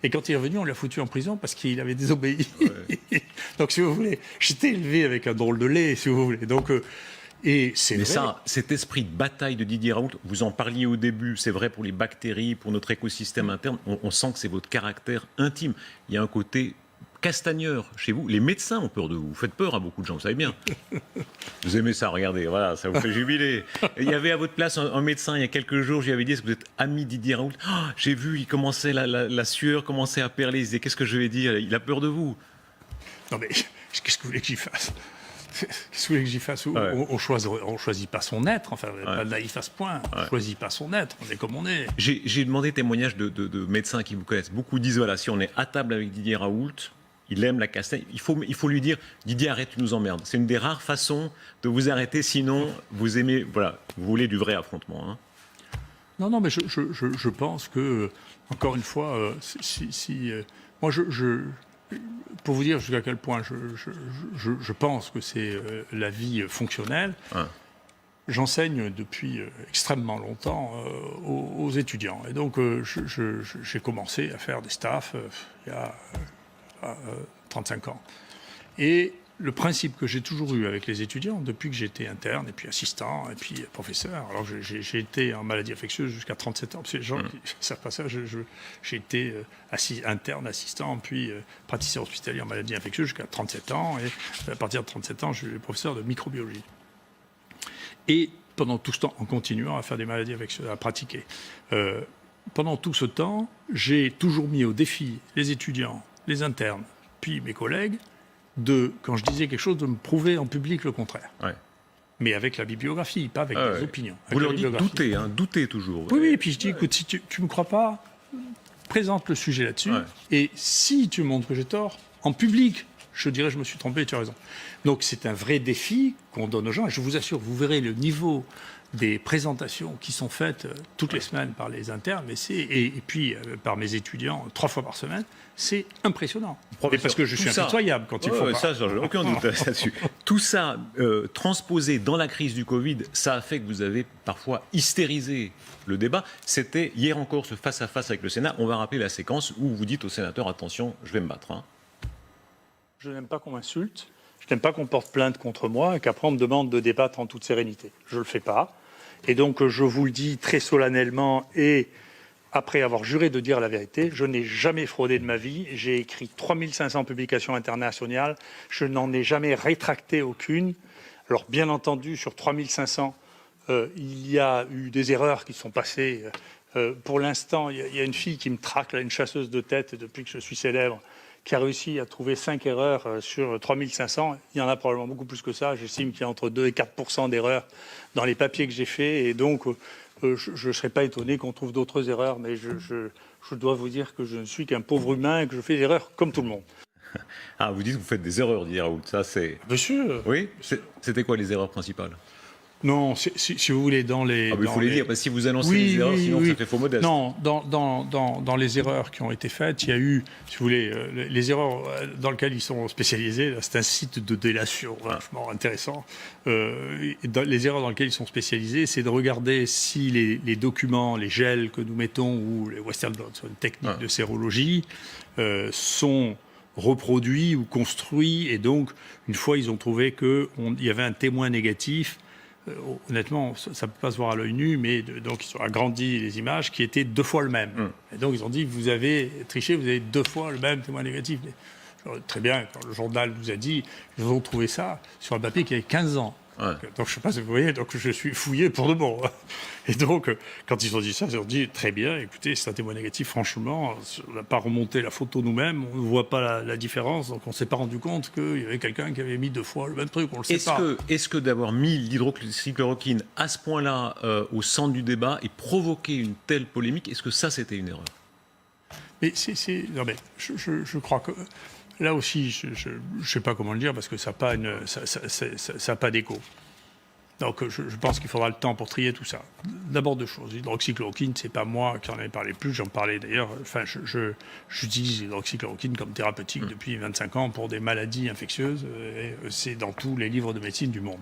Et quand il est revenu, on l'a foutu en prison parce qu'il avait désobéi. Ouais. Donc, si vous voulez, j'étais élevé avec un drôle de lait, si vous voulez. Donc, et c'est mais vrai. ça, cet esprit de bataille de Didier Raoult, vous en parliez au début, c'est vrai pour les bactéries, pour notre écosystème interne, on sent que c'est votre caractère intime. Il y a un côté castagneur chez vous. Les médecins ont peur de vous. Vous faites peur à beaucoup de gens, vous savez bien. Vous aimez ça, regardez, voilà, ça vous fait jubiler. Il y avait à votre place un médecin il y a quelques jours, je lui avais dit, est-ce que vous êtes ami Didier Raoult? J'ai vu, il commençait, la sueur commençait à perler, il disait, qu'est-ce que je vais dire? Il a peur de vous. Non mais, qu'est-ce que vous voulez que j'y fasse? Qu'est-ce que vous voulez que j'y fasse? On choisit pas son être, enfin, pas de naïf à ce point. On choisit pas son être, on est comme on est. J'ai demandé témoignages de médecins qui vous connaissent. Beaucoup disent, voilà, si on est à table avec Didier Raoult, il aime la castagne, il faut lui dire, Didier, arrête, tu nous emmerdes. C'est une des rares façons de vous arrêter, sinon vous aimez, voilà, vous voulez du vrai affrontement. Hein. Non, mais je pense que, encore une fois, moi, pour vous dire jusqu'à quel point je pense que c'est la vie fonctionnelle, j'enseigne depuis extrêmement longtemps aux étudiants. Et donc, j'ai commencé à faire des staffs il y a 35 ans. Et le principe que j'ai toujours eu avec les étudiants, depuis que j'étais interne, et puis assistant, et puis professeur, alors j'ai été en maladie infectieuse jusqu'à 37 ans, parce que les gens qui ne savent pas ça, j'ai été interne, assistant, puis praticien hospitalier en maladie infectieuse jusqu'à 37 ans, et à partir de 37 ans, je suis professeur de microbiologie. Et pendant tout ce temps, en continuant à faire des maladies infectieuses, à pratiquer, pendant tout ce temps, j'ai toujours mis au défi les étudiants, les internes, puis mes collègues, quand je disais quelque chose, de me prouver en public le contraire. Ouais. Mais avec la bibliographie, pas avec des opinions. Vous leur dites douter, douter toujours. Oui, et puis je dis, écoute, si tu ne me crois pas, présente le sujet là-dessus, et si tu montres que j'ai tort, en public, je dirais je me suis trompé, tu as raison. Donc c'est un vrai défi qu'on donne aux gens, et je vous assure, vous verrez le niveau des présentations qui sont faites toutes les semaines par les internes, et puis par mes étudiants 3 fois par semaine, c'est impressionnant. Et parce que je suis impitoyable quand il faut pas. Ça, j'ai aucun doute là-dessus. Tout ça, transposé dans la crise du Covid, ça a fait que vous avez parfois hystérisé le débat. C'était hier encore ce face-à-face avec le Sénat. On va rappeler la séquence où vous dites aux sénateurs, attention, je vais me battre. Hein. Je n'aime pas qu'on m'insulte, je n'aime pas qu'on porte plainte contre moi et qu'après on me demande de débattre en toute sérénité. Je ne le fais pas. Et donc, je vous le dis très solennellement et après avoir juré de dire la vérité, je n'ai jamais fraudé de ma vie. J'ai écrit 3500 publications internationales. Je n'en ai jamais rétracté aucune. Alors, bien entendu, sur 3500, il y a eu des erreurs qui sont passées. Pour l'instant, il y a une fille qui me traque, là, une chasseuse de tête, depuis que je suis célèbre, qui a réussi à trouver 5 erreurs sur 3500. Il y en a probablement beaucoup plus que ça. J'estime qu'il y a entre 2 et 4% d'erreurs dans les papiers que j'ai faits. Et donc, je ne serais pas étonné qu'on trouve d'autres erreurs. Mais je dois vous dire que je ne suis qu'un pauvre humain et que je fais des erreurs comme tout le monde. Ah, vous dites que vous faites des erreurs, Didier Raoult. Ça, c'est... Bien sûr. Oui. C'était quoi les erreurs principales? Non, si vous voulez, dans les... il faut les dire, parce que si vous annoncez les erreurs, sinon ça fait faux modeste. Non, dans les erreurs qui ont été faites, il y a eu, si vous voulez, les erreurs dans lesquelles ils sont spécialisés. C'est un site de délation vachement intéressant. Les erreurs dans lesquelles ils sont spécialisés, c'est de regarder si les documents, les gels que nous mettons, ou les Western blot, une technique de sérologie, sont reproduits ou construits. Et donc, une fois, ils ont trouvé qu'il y avait un témoin négatif. Honnêtement, ça ne peut pas se voir à l'œil nu, mais donc ils ont agrandi les images qui étaient 2 fois le même. Et donc ils ont dit, vous avez triché, vous avez 2 fois le même témoin négatif. Très bien, quand le journal nous a dit, ils ont trouvé ça sur un papier qui avait 15 ans. Donc je ne sais pas si vous voyez, donc je suis fouillé pour de bon. Et donc, quand ils ont dit ça, ils ont dit, très bien, écoutez, c'est un témoin négatif, franchement, on n'a pas remonté la photo nous-mêmes, on ne voit pas la différence, donc on ne s'est pas rendu compte qu'il y avait quelqu'un qui avait mis 2 fois le même truc, on ne le sait pas. Est-ce que d'avoir mis l'hydroxychloroquine à ce point-là au centre du débat et provoquer une telle polémique, est-ce que ça, c'était une erreur? Mais non, mais je crois que... Là aussi, je ne sais pas comment le dire, parce que ça n'a pas d'écho. Donc je pense qu'il faudra le temps pour trier tout ça. D'abord 2 choses. L'hydroxychloroquine, ce n'est pas moi qui en ai parlé plus, j'en parlais d'ailleurs. Enfin, j'utilise l'hydroxychloroquine comme thérapeutique depuis 25 ans pour des maladies infectieuses. Et c'est dans tous les livres de médecine du monde.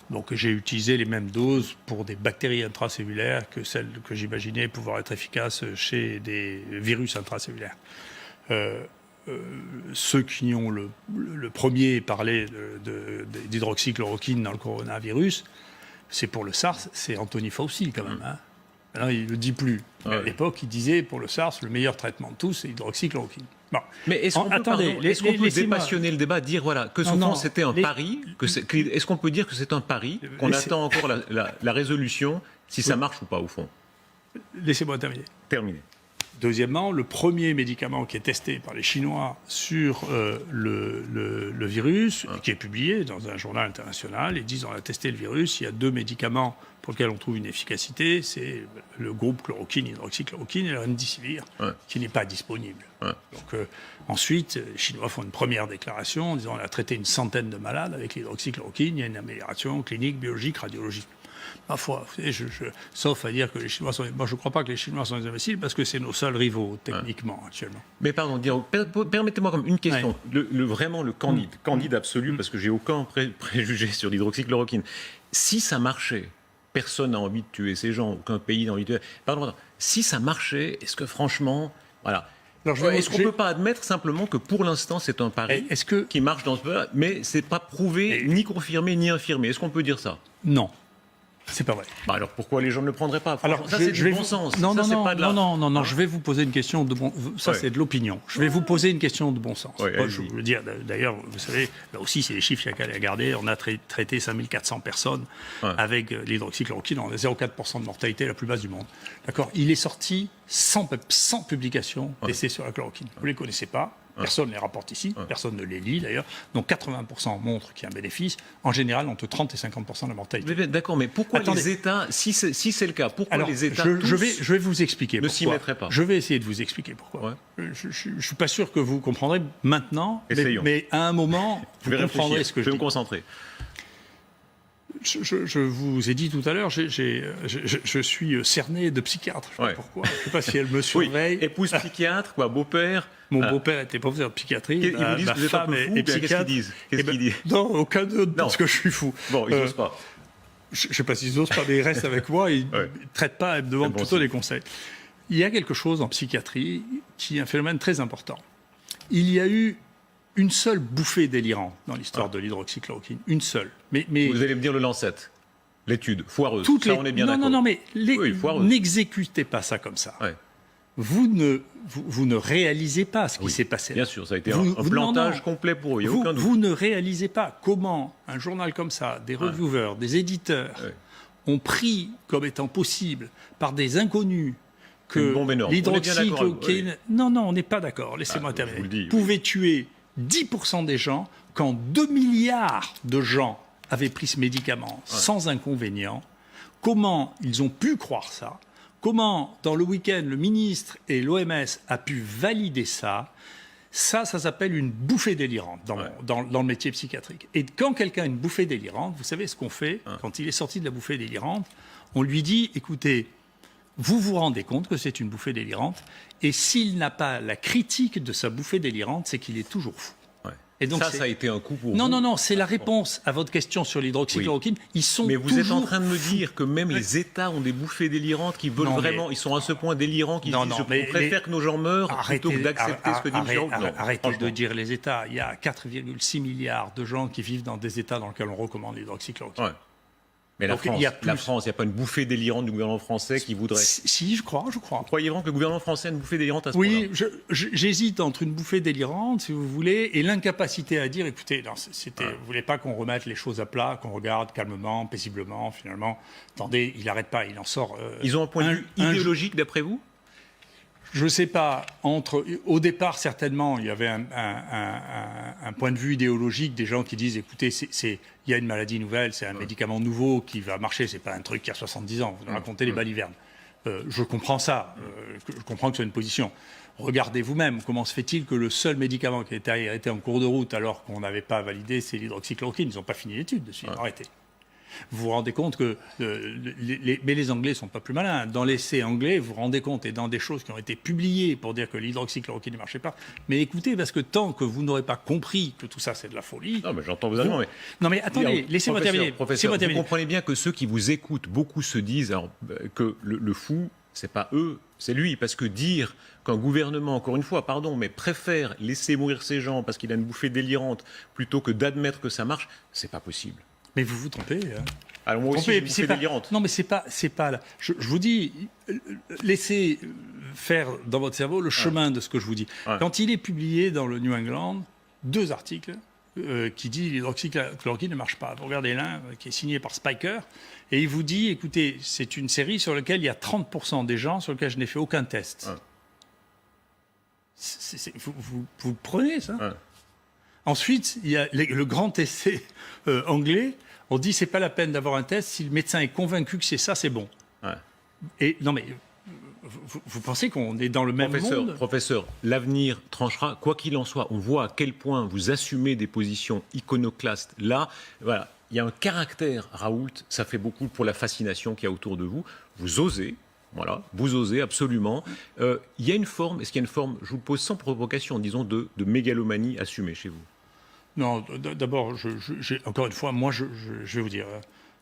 Donc j'ai utilisé les mêmes doses pour des bactéries intracellulaires que celles que j'imaginais pouvoir être efficaces chez des virus intracellulaires. Ceux qui ont le premier parlé d'hydroxychloroquine dans le coronavirus, c'est pour le SARS, c'est Anthony Fauci quand même. Hein. Alors, il ne le dit plus. Mais à l'époque, il disait pour le SARS, le meilleur traitement de tous, c'est l'hydroxychloroquine. Bon. Mais est-ce qu'on peut dépassionner le débat, dire voilà, que souvent c'était un pari, est-ce qu'on peut dire que c'est un pari, qu'on attend encore la résolution, si ça marche ou pas au fond? Laissez-moi terminer. Terminé. Deuxièmement, le premier médicament qui est testé par les Chinois sur le virus, qui est publié dans un journal international, ils disent on a testé le virus, il y a 2 médicaments pour lesquels on trouve une efficacité, c'est le groupe chloroquine, hydroxychloroquine et le remdesivir, qui n'est pas disponible. Donc ensuite, les Chinois font une première déclaration en disant on a traité une centaine de malades avec l'hydroxychloroquine, il y a une amélioration clinique, biologique, radiologique. Ma foi, sauf à dire que les Chinois sont... Moi, je ne crois pas que les Chinois sont des imbéciles parce que c'est nos seuls rivaux, techniquement, actuellement. Mais pardon, permettez-moi comme une question. Vraiment le candide absolu, parce que j'ai aucun préjugé sur l'hydroxychloroquine. Si ça marchait, personne n'a envie de tuer ces gens, aucun pays n'a envie de tuer... Pardon, si ça marchait, est-ce que franchement... Voilà. Est-ce qu'on ne peut pas admettre simplement que pour l'instant c'est un pari qui marche dans ce cas, mais c'est pas prouvé, ni confirmé, ni infirmé. Est-ce qu'on peut dire ça? Non. C'est pas vrai. Bah alors pourquoi les gens ne le prendraient pas? Alors, ça, c'est du bon sens. Non, ça, non, pas de la... non, je vais vous poser une question de bon... Ça, c'est de l'opinion. Je vais vous poser une question de bon sens. Moi, je veux dire, d'ailleurs, vous savez, là aussi, c'est les chiffres qu'il y a qu'à les regarder. On a traité 5400 personnes avec l'hydroxychloroquine. On a 0,4% de mortalité, la plus basse du monde. D'accord? Il est sorti sans publication d'essais sur la chloroquine. Vous ne les connaissez pas. Personne ne les rapporte ici, personne ne les lit d'ailleurs. Donc 80% montrent qu'il y a un bénéfice. En général, entre 30 et 50% de la mortalité. D'accord, mais pourquoi les États, si c'est le cas, pourquoi les États je vais vous expliquer pourquoi. Ne s'y mettraient pas. Je vais essayer de vous expliquer pourquoi. Je ne suis pas sûr que vous comprendrez maintenant, mais à un moment, vous comprendrez ce que je dis. Je vais me concentrer. Je vous ai dit tout à l'heure, je suis cerné de psychiatre. Je ne sais pas pourquoi. Je ne sais pas si elle me surveille. Épouse psychiatre, beau-père. Mon beau-père était professeur de psychiatrie. Ils vous disent que vous êtes un peu fou, qu'est-ce qu'ils disent? Non, aucun d'eux parce que je suis fou. Bon, ils n'osent pas. Je ne sais pas s'ils n'osent pas, mais ils restent avec moi. Ils ne traitent pas, ils me demandent plutôt des conseils. Il y a quelque chose en psychiatrie qui est un phénomène très important. Il y a eu une seule bouffée délirante dans l'histoire de l'hydroxychloroquine. Une seule. Mais vous allez me dire le Lancet. L'étude, foireuse. On est bien d'accord. Non, mais n'exécutez pas ça comme ça. Vous ne réalisez pas ce qui s'est passé. Bien sûr, ça a été un plantage complet pour eux, il n'y a aucun doute. Vous ne réalisez pas comment un journal comme ça, des reviewers, des éditeurs, ont pris comme étant possible par des inconnus que l'hydroxychloroquine... Non, on n'est pas d'accord, laissez-moi terminer. Pouvait tuer 10% des gens quand 2 milliards de gens avaient pris ce médicament sans inconvénient. Comment ils ont pu croire ça? Comment, dans le week-end, le ministre et l'OMS a pu valider ça? Ça s'appelle une bouffée délirante dans le métier psychiatrique. Et quand quelqu'un a une bouffée délirante, vous savez ce qu'on fait quand il est sorti de la bouffée délirante? On lui dit, écoutez, vous vous rendez compte que c'est une bouffée délirante, et s'il n'a pas la critique de sa bouffée délirante, c'est qu'il est toujours fou. Et donc ça a été un coup pour vous. Non, c'est la réponse à votre question sur l'hydroxychloroquine. Ils sont mais vous êtes en train de me dire que même les États ont des bouffées délirantes qui veulent vraiment... Ils sont à ce point délirants qu'ils disent on préfère que nos gens meurent plutôt que d'accepter ce que dit Michel. Arrêtez de dire les États. Il y a 4,6 milliards de gens qui vivent dans des États dans lesquels on recommande l'hydroxychloroquine. Mais la France, il n'y a pas une bouffée délirante du gouvernement français qui voudrait... Si, je crois. Croyez vraiment que le gouvernement français a une bouffée délirante à ce point-là? Oui, j'hésite entre une bouffée délirante, si vous voulez, et l'incapacité à dire, écoutez, vous ne voulez pas qu'on remette les choses à plat, qu'on regarde calmement, paisiblement, finalement. Attendez, il n'arrête pas, il en sort... Ils ont un point de vue idéologique, d'après vous? Je ne sais pas. Au départ, certainement, il y avait un point de vue idéologique des gens qui disent, écoutez, il y a une maladie nouvelle, c'est un médicament nouveau qui va marcher, c'est pas un truc qui a 70 ans, vous nous racontez les balivernes. Je comprends ça, je comprends que c'est une position. Regardez vous-même, comment se fait-il que le seul médicament qui a été arrêté en cours de route alors qu'on n'avait pas validé, c'est l'hydroxychloroquine? Ils n'ont pas fini l'étude dessus, ils ont arrêté. Vous vous rendez compte que... mais les Anglais ne sont pas plus malins. Dans l'essai anglais, vous vous rendez compte, et dans des choses qui ont été publiées pour dire que l'hydroxychloroquine ne marchait pas. Mais écoutez, parce que tant que vous n'aurez pas compris que tout ça, c'est de la folie... Non, mais j'entends vos arguments, mais... Non, mais attendez, laissez-moi terminer. Professeur, vous comprenez bien que ceux qui vous écoutent, beaucoup se disent que le fou, c'est pas eux, c'est lui. Parce que dire qu'un gouvernement, encore une fois, mais préfère laisser mourir ces gens parce qu'il a une bouffée délirante plutôt que d'admettre que ça marche, c'est pas possible. Mais vous vous trompez. Alors moi aussi, j'ai une bouffée délirante. Non, mais c'est pas là. Je vous dis, laissez faire dans votre cerveau le chemin de ce que je vous dis. Quand il est publié dans le New England, 2 articles qui disent l'hydroxychloroquine ne marche pas. Vous regardez l'un qui est signé par Spiker, et il vous dit, écoutez, c'est une série sur laquelle il y a 30% des gens sur lesquels je n'ai fait aucun test. Vous prenez ça. Ouais. Ensuite, il y a le grand essai anglais. On dit c'est pas la peine d'avoir un test si le médecin est convaincu que c'est ça, c'est bon. Ouais. Et non mais vous pensez qu'on est dans le même monde? Professeur, l'avenir tranchera. Quoi qu'il en soit, on voit à quel point vous assumez des positions iconoclastes. Là, voilà, il y a un caractère, Raoult, ça fait beaucoup pour la fascination qu'il y a autour de vous. Vous osez. Voilà, vous osez absolument. Il y a une forme, est-ce qu'il y a une forme, je vous le pose sans provocation, disons, de mégalomanie assumée chez vous? Non, d'abord, encore une fois, moi, je vais vous dire,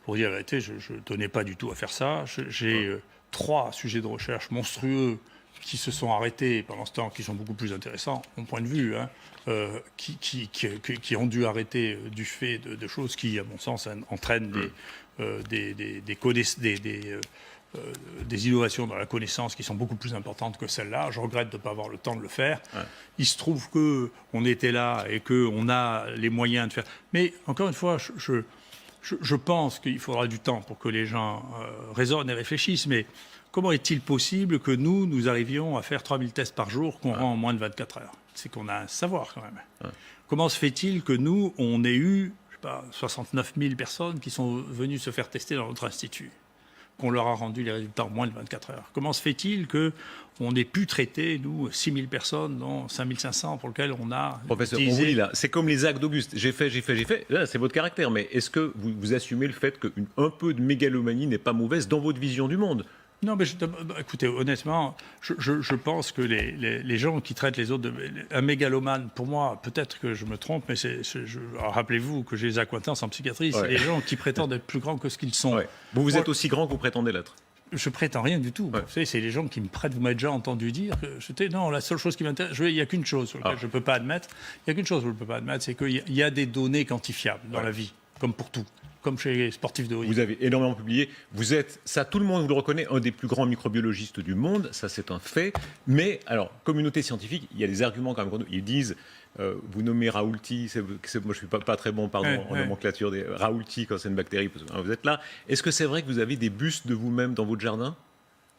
pour dire la vérité, je ne tenais pas du tout à faire ça. J'ai 3 sujets de recherche monstrueux qui se sont arrêtés pendant ce temps, qui sont beaucoup plus intéressants, mon point de vue, hein, qui ont dû arrêter du fait de choses qui, à mon sens, entraînent des innovations dans la connaissance qui sont beaucoup plus importantes que celles-là. Je regrette de ne pas avoir le temps de le faire. Ouais. Il se trouve qu'on était là et qu'on a les moyens de faire. Mais encore une fois, je pense qu'il faudra du temps pour que les gens raisonnent et réfléchissent. Mais comment est-il possible que nous arrivions à faire 3000 tests par jour qu'on rend en moins de 24 heures? C'est qu'on a un savoir quand même. Ouais. Comment se fait-il que nous, on ait eu, je sais pas, 69 000 personnes qui sont venues se faire tester dans notre institut, qu'on leur a rendu les résultats en moins de 24 heures? Comment se fait-il qu'on ait pu traiter, nous, 6 000 personnes, dont 5 500 pour lesquelles on a... Professeur, on vous dit là, c'est comme les actes d'Auguste. J'ai fait. Là, c'est votre caractère. Mais est-ce que vous assumez le fait qu'un peu de mégalomanie n'est pas mauvaise dans votre vision du monde? Non, mais écoutez, honnêtement, je pense que les gens qui traitent les autres un mégalomane, pour moi, peut-être que je me trompe, mais rappelez-vous que j'ai des accointances en psychiatrie, c'est les gens qui prétendent être plus grands que ce qu'ils sont. Ouais. Vous êtes aussi grand que vous prétendez l'être. Je prétends rien du tout. Ouais. Vous savez, c'est les gens qui me prêtent, vous m'avez déjà entendu dire que non, la seule chose qui m'intéresse, il n'y a qu'une chose sur laquelle je ne peux pas admettre, c'est qu'il y a des données quantifiables dans la vie, comme pour tout. Comme chez les sportifs de haut niveau. Vous avez énormément publié. Vous êtes, ça tout le monde vous le reconnaît, un des plus grands microbiologistes du monde. Ça, c'est un fait. Mais, alors, communauté scientifique, il y a des arguments quand même. Ils disent, vous nommez Raoulti, moi je ne suis pas très bon, pardon, en nomenclature, des Raoulti quand c'est une bactérie, parce que vous êtes là. Est-ce que c'est vrai que vous avez des bustes de vous-même dans votre jardin?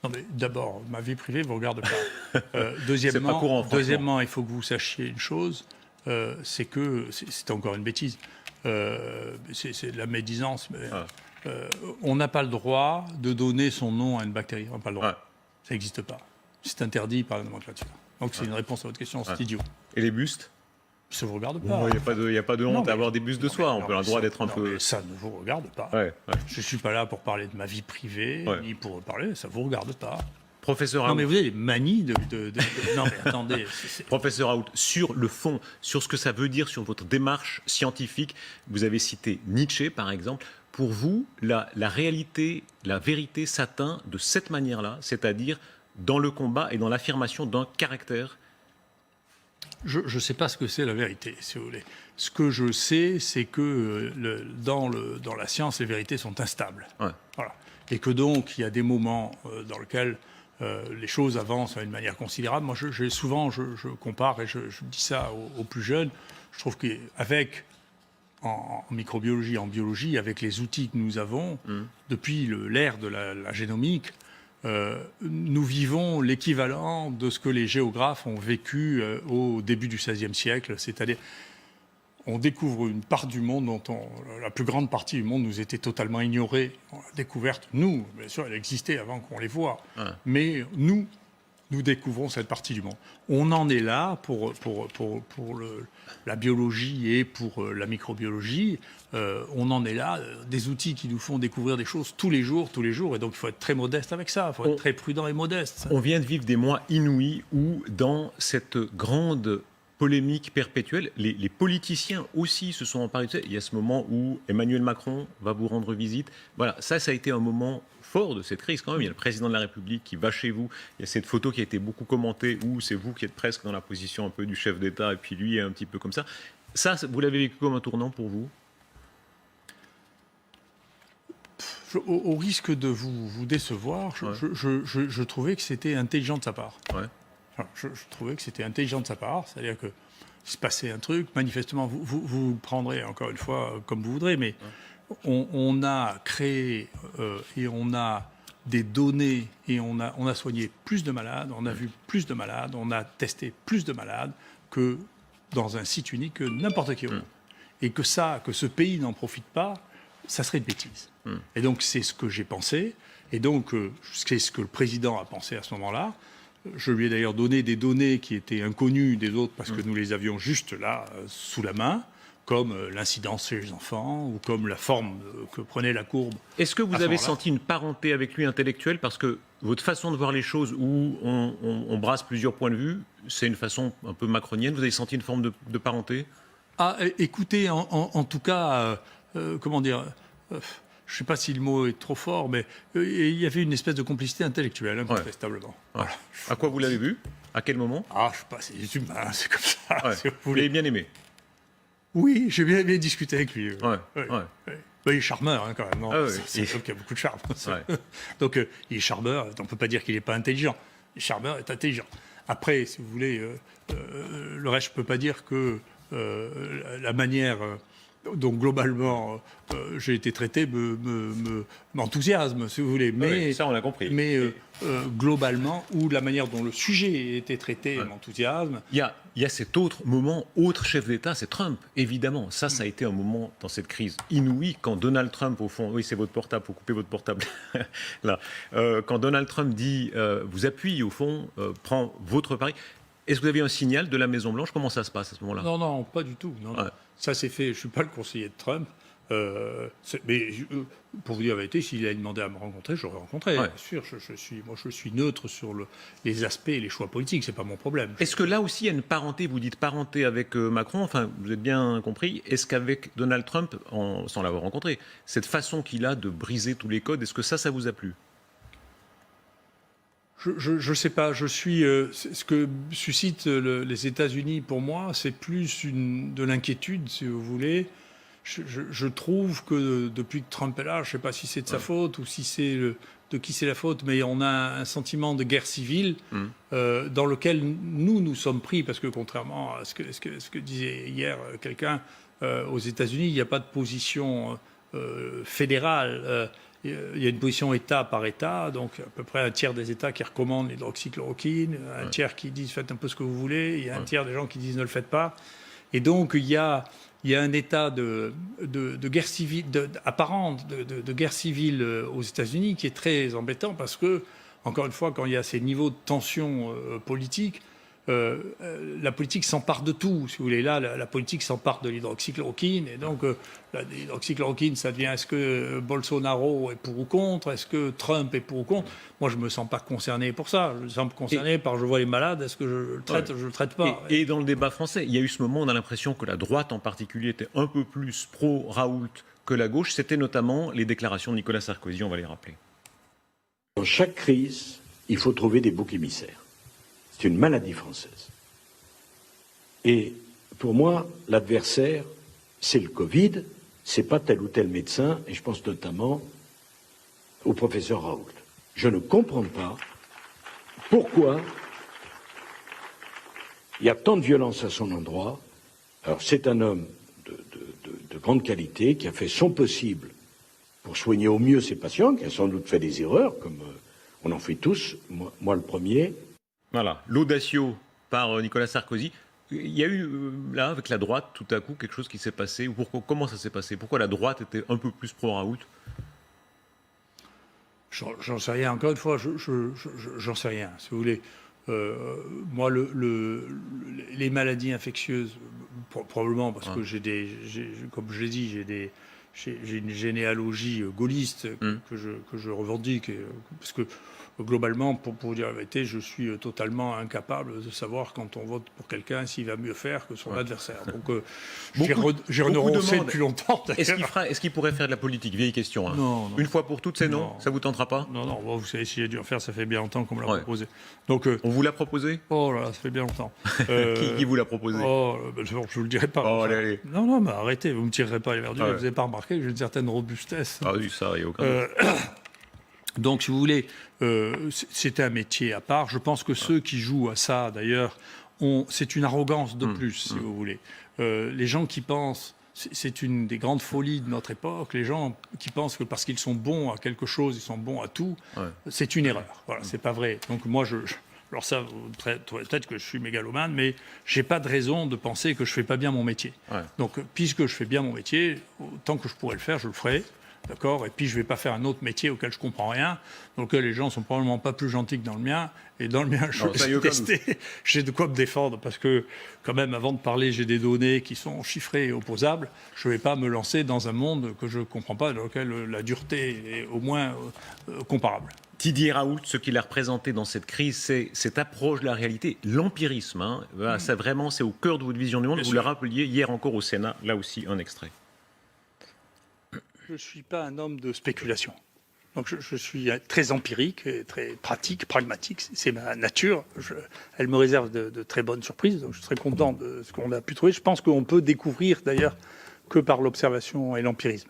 Non, mais d'abord, ma vie privée ne vous regarde pas. Deuxièmement, pas courant, il faut que vous sachiez une chose, c'est que, c'est encore une bêtise, c'est de la médisance, mais on n'a pas le droit de donner son nom à une bactérie. On n'a pas le droit. Ça n'existe pas. C'est interdit par la nomenclature. Donc c'est une réponse à votre question, c'est idiot. Et les bustes? Ça ne vous regarde pas. Il n'y a pas de honte à avoir des bustes de soi. On peut avoir le droit d'être un peu... Ça ne vous regarde pas. Je ne suis pas là pour parler de ma vie privée, ni pour parler, ça ne vous regarde pas. Professeur Raoult. Non, mais vous avez des manies de... Non, mais attendez. Professeur Raoult, sur le fond, sur ce que ça veut dire sur votre démarche scientifique, vous avez cité Nietzsche, par exemple. Pour vous, la réalité, la vérité s'atteint de cette manière-là, c'est-à-dire dans le combat et dans l'affirmation d'un caractère? Je ne sais pas ce que c'est la vérité, si vous voulez. Ce que je sais, c'est que dans la science, les vérités sont instables. Voilà. Et que donc, il y a des moments dans lesquels... les choses avancent d'une manière considérable. Moi, je compare, et je dis ça aux plus jeunes, je trouve qu'avec, en microbiologie, en biologie, avec les outils que nous avons, depuis l'ère de la génomique, nous vivons l'équivalent de ce que les géographes ont vécu au début du XVIe siècle, c'est-à-dire on découvre une part du monde dont la plus grande partie du monde nous était totalement ignorée. On l'a découverte, nous, bien sûr, elle existait avant qu'on les voie, mais nous découvrons cette partie du monde. On en est là pour la biologie et pour la microbiologie. On en est là, des outils qui nous font découvrir des choses tous les jours, et donc il faut être très modeste avec ça, il faut être très prudent et modeste. On vient de vivre des mois inouïs où, dans cette grande polémique perpétuelle, les politiciens aussi se sont emparés. Il y a ce moment où Emmanuel Macron va vous rendre visite. Voilà, ça a été un moment fort de cette crise quand même. Il y a le président de la République qui va chez vous. Il y a cette photo qui a été beaucoup commentée où c'est vous qui êtes presque dans la position un peu du chef d'État et puis lui est un petit peu comme ça. Ça, vous l'avez vécu comme un tournant pour vous? Au risque de vous décevoir, je trouvais que c'était intelligent de sa part. Je trouvais que c'était intelligent de sa part, c'est-à-dire que se passait un truc, manifestement, vous prendrez encore une fois comme vous voudrez, mais on a créé et on a des données et on a soigné plus de malades, on a vu plus de malades, on a testé plus de malades que dans un site unique que n'importe qui au monde. Et que ce pays n'en profite pas, ça serait une bêtise. Et donc c'est ce que j'ai pensé, et donc c'est ce que le président a pensé à ce moment-là. Je lui ai d'ailleurs donné des données qui étaient inconnues des autres parce que nous les avions juste là, sous la main, comme l'incidence chez les enfants ou comme la forme que prenait la courbe. Est-ce que vous avez senti une parenté avec lui intellectuelle? Parce que votre façon de voir les choses, où on brasse plusieurs points de vue, c'est une façon un peu macronienne. Vous avez senti une forme de parenté? Ah, écoutez, en tout cas, comment dire... je ne sais pas si le mot est trop fort, mais il y avait une espèce de complicité intellectuelle, incontestablement. Ouais. Voilà. À quoi vous l'avez vu? À quel moment? Ah, je ne sais pas, c'est humain, c'est comme ça. Ouais. Si vous l'avez bien aimé? Oui, j'ai bien discuté avec lui. Ouais. Il est charmeur, hein, quand même. Ah, c'est un homme qui a beaucoup de charme. Donc, il est charmeur, on ne peut pas dire qu'il n'est pas intelligent. Le charmeur est intelligent. Après, si vous voulez, le reste, je ne peux pas dire que la manière... donc globalement, j'ai été traité m'enthousiasme, si vous voulez. Mais, ça, on l'a compris. Mais globalement, ou la manière dont le sujet a été traité m'enthousiasme. Il y a cet autre moment, autre chef d'État, c'est Trump, évidemment. Ça a été un moment dans cette crise inouïe, quand Donald Trump, au fond, oui, c'est votre portable, il faut couper votre portable, là. Quand Donald Trump dit, vous appuie, au fond, prend votre pari. Est-ce que vous avez un signal de la Maison-Blanche? Comment ça se passe à ce moment-là? Non, pas du tout. Non. Ça s'est fait. Je ne suis pas le conseiller de Trump. Mais pour vous dire la vérité, s'il avait demandé à me rencontrer, j'aurais rencontré. Bien sûr, je suis neutre sur les aspects et les choix politiques. C'est pas mon problème. Est-ce que là aussi il y a une parenté? Vous dites parenté avec Macron. Enfin, vous avez bien compris. Est-ce qu'avec Donald Trump, sans l'avoir rencontré, cette façon qu'il a de briser tous les codes, est-ce que ça vous a plu? Je ne sais pas. Ce que suscite les États-Unis pour moi, c'est plus de l'inquiétude, si vous voulez. Je trouve que depuis que Trump est là, je ne sais pas si c'est de sa faute ou si c'est de qui c'est la faute, mais on a un sentiment de guerre civile dans lequel nous sommes pris, parce que contrairement à ce que disait hier quelqu'un, aux États-Unis, il n'y a pas de position fédérale. Il y a une position État par État, donc à peu près un tiers des États qui recommandent l'hydroxychloroquine, un tiers qui disent faites un peu ce que vous voulez, il y a un tiers des gens qui disent ne le faites pas. Et donc il y a un état de guerre civile, apparente de guerre civile aux États-Unis qui est très embêtant parce que, encore une fois, quand il y a ces niveaux de tension politique, la politique s'empare de tout, si vous voulez. Là, la politique s'empare de l'hydroxychloroquine, et donc l'hydroxychloroquine, ça devient est-ce que Bolsonaro est pour ou contre, est-ce que Trump est pour ou contre. Moi, je me sens pas concerné pour ça. Je me sens concerné par je vois les malades, est-ce que je le traite, je le traite pas. Et dans le débat français, il y a eu ce moment, on a l'impression que la droite en particulier était un peu plus pro-Raoult que la gauche. C'était notamment les déclarations de Nicolas Sarkozy, on va les rappeler. Dans chaque crise, il faut trouver des boucs émissaires. C'est une maladie française. Et pour moi, l'adversaire, c'est le Covid, c'est pas tel ou tel médecin, et je pense notamment au professeur Raoult. Je ne comprends pas pourquoi il y a tant de violence à son endroit. Alors c'est un homme de grande qualité qui a fait son possible pour soigner au mieux ses patients, qui a sans doute fait des erreurs, comme on en fait tous, moi le premier. Voilà, l'audacio par Nicolas Sarkozy. Il y a eu, là, avec la droite, tout à coup, quelque chose qui s'est passé. Comment ça s'est passé? Pourquoi la droite était un peu plus pro-Raoult? J'en sais rien. Encore une fois, j'en sais rien, si vous voulez. Moi, les maladies infectieuses, probablement parce que comme je l'ai dit, j'ai une généalogie gaulliste que je revendique, parce que globalement, pour vous dire la vérité, je suis totalement incapable de savoir quand on vote pour quelqu'un s'il va mieux faire que son adversaire. Donc j'ai renoncé depuis longtemps. Est-ce qu'il pourrait faire de la politique? Vieille question. Hein. Non. Une fois pour toutes, c'est non. Ça vous tentera pas? Non. Bon, vous savez, si j'ai dû en faire, ça fait bien longtemps qu'on me l'a proposé. Donc, on vous l'a proposé? Oh là, ça fait bien longtemps. Qui vous l'a proposé? Je ne vous le dirai pas. Allez. Non, mais arrêtez, vous ne me tirerez pas les verdures. Vous n'avez pas remarqué que j'ai une certaine robustesse. Ah oui, ça, il n'y a aucun doute. Donc, si vous voulez, c'était un métier à part. Je pense que ceux qui jouent à ça, d'ailleurs, c'est une arrogance de plus, si vous voulez. Les gens qui pensent c'est une des grandes folies de notre époque. Les gens qui pensent que parce qu'ils sont bons à quelque chose, ils sont bons à tout, c'est une erreur. Voilà, c'est pas vrai. Donc moi, alors ça, peut-être que je suis mégalomane, mais j'ai pas de raison de penser que je fais pas bien mon métier. Donc, puisque je fais bien mon métier, tant que je pourrais le faire, je le ferai. D'accord. Et puis, je ne vais pas faire un autre métier auquel je ne comprends rien, dans lequel les gens ne sont probablement pas plus gentils que dans le mien. Et dans le mien, je vais tester. J'ai de quoi me défendre, parce que, quand même, avant de parler, j'ai des données qui sont chiffrées et opposables. Je ne vais pas me lancer dans un monde que je ne comprends pas, dans lequel la dureté est au moins comparable. Didier Raoult, ce qu'il a représenté dans cette crise, c'est cette approche de la réalité, l'empirisme. Hein. Voilà, ça, vraiment, c'est au cœur de votre vision du monde. Vous le rappeliez hier encore au Sénat, là aussi, un extrait. Je ne suis pas un homme de spéculation. Donc je suis très empirique, très pratique, pragmatique. C'est ma nature. Elle me réserve de très bonnes surprises. Donc je suis très content de ce qu'on a pu trouver. Je pense qu'on peut découvrir d'ailleurs que par l'observation et l'empirisme.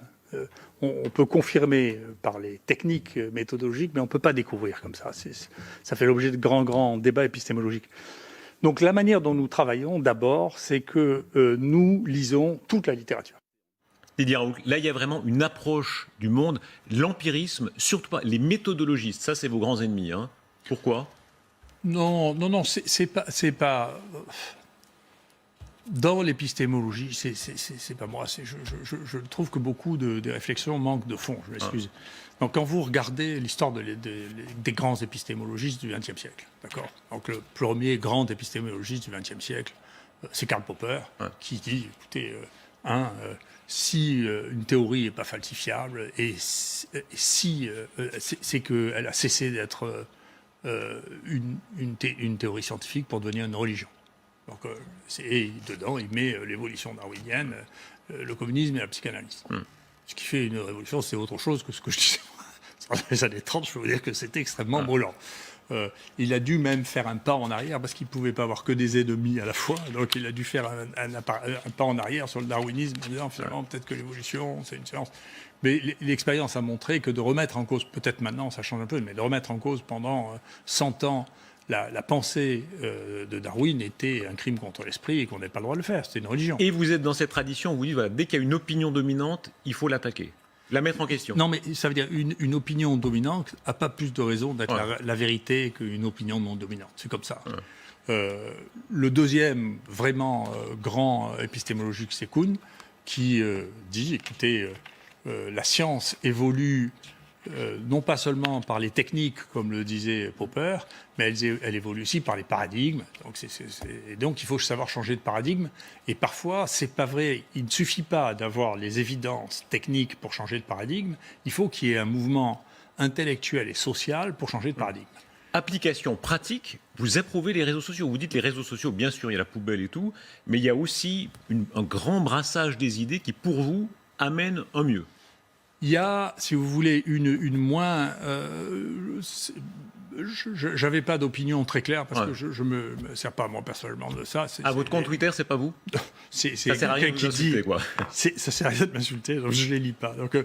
On peut confirmer par les techniques méthodologiques, mais on ne peut pas découvrir comme ça. Ça fait l'objet de grands débats épistémologiques. Donc la manière dont nous travaillons, d'abord, c'est que nous lisons toute la littérature. Didier Raoult, là, il y a vraiment une approche du monde, l'empirisme, surtout pas les méthodologistes. Ça, c'est vos grands ennemis. Hein. Pourquoi ? Non, c'est pas. Dans l'épistémologie, c'est pas moi. Je trouve que beaucoup des réflexions manquent de fond. Je m'excuse. Donc, quand vous regardez l'histoire des grands épistémologistes du XXe siècle, d'accord. Donc, le premier grand épistémologiste du XXe siècle, c'est Karl Popper, qui dit, écoutez, si une théorie n'est pas falsifiable et si c'est qu'elle a cessé d'être une théorie scientifique pour devenir une religion. Donc, et dedans, il met l'évolution darwinienne, le communisme et la psychanalyse. Ce qui fait une révolution, c'est autre chose que ce que je disais. Dans les années 30, je peux vous dire que c'était extrêmement brûlant. Il a dû même faire un pas en arrière parce qu'il ne pouvait pas avoir que des ennemis à la fois. Donc il a dû faire un pas en arrière sur le darwinisme en disant finalement peut-être que l'évolution c'est une science. Mais l'expérience a montré que de remettre en cause, peut-être maintenant ça change un peu, mais de remettre en cause pendant 100 ans la pensée de Darwin était un crime contre l'esprit et qu'on n'avait pas le droit de le faire. C'était une religion. Et vous êtes dans cette tradition où vous dites voilà, dès qu'il y a une opinion dominante, il faut l'attaquer. La mettre en question. Non, mais ça veut dire une opinion dominante n'a pas plus de raison d'être la vérité qu'une opinion non dominante. C'est comme ça. Le deuxième vraiment grand épistémologique, c'est Kuhn, qui dit, écoutez, la science évolue non pas seulement par les techniques, comme le disait Popper, mais elle évolue aussi par les paradigmes. Donc il faut savoir changer de paradigme. Et parfois, c'est pas vrai. Il ne suffit pas d'avoir les évidences techniques pour changer de paradigme. Il faut qu'il y ait un mouvement intellectuel et social pour changer de paradigme. Application pratique, vous approuvez les réseaux sociaux. Vous dites les réseaux sociaux, bien sûr, il y a la poubelle et tout, mais il y a aussi un grand brassage des idées qui, pour vous, amène un mieux. Il y a, si vous voulez, une moins... je n'avais pas d'opinion très claire parce que je ne me sers pas, moi, personnellement, de ça. Votre compte Twitter, c'est pas vous ? C'est ça sert à rien de vous insulter, quoi. Ça sert à rien de m'insulter, donc je ne les lis pas. Donc,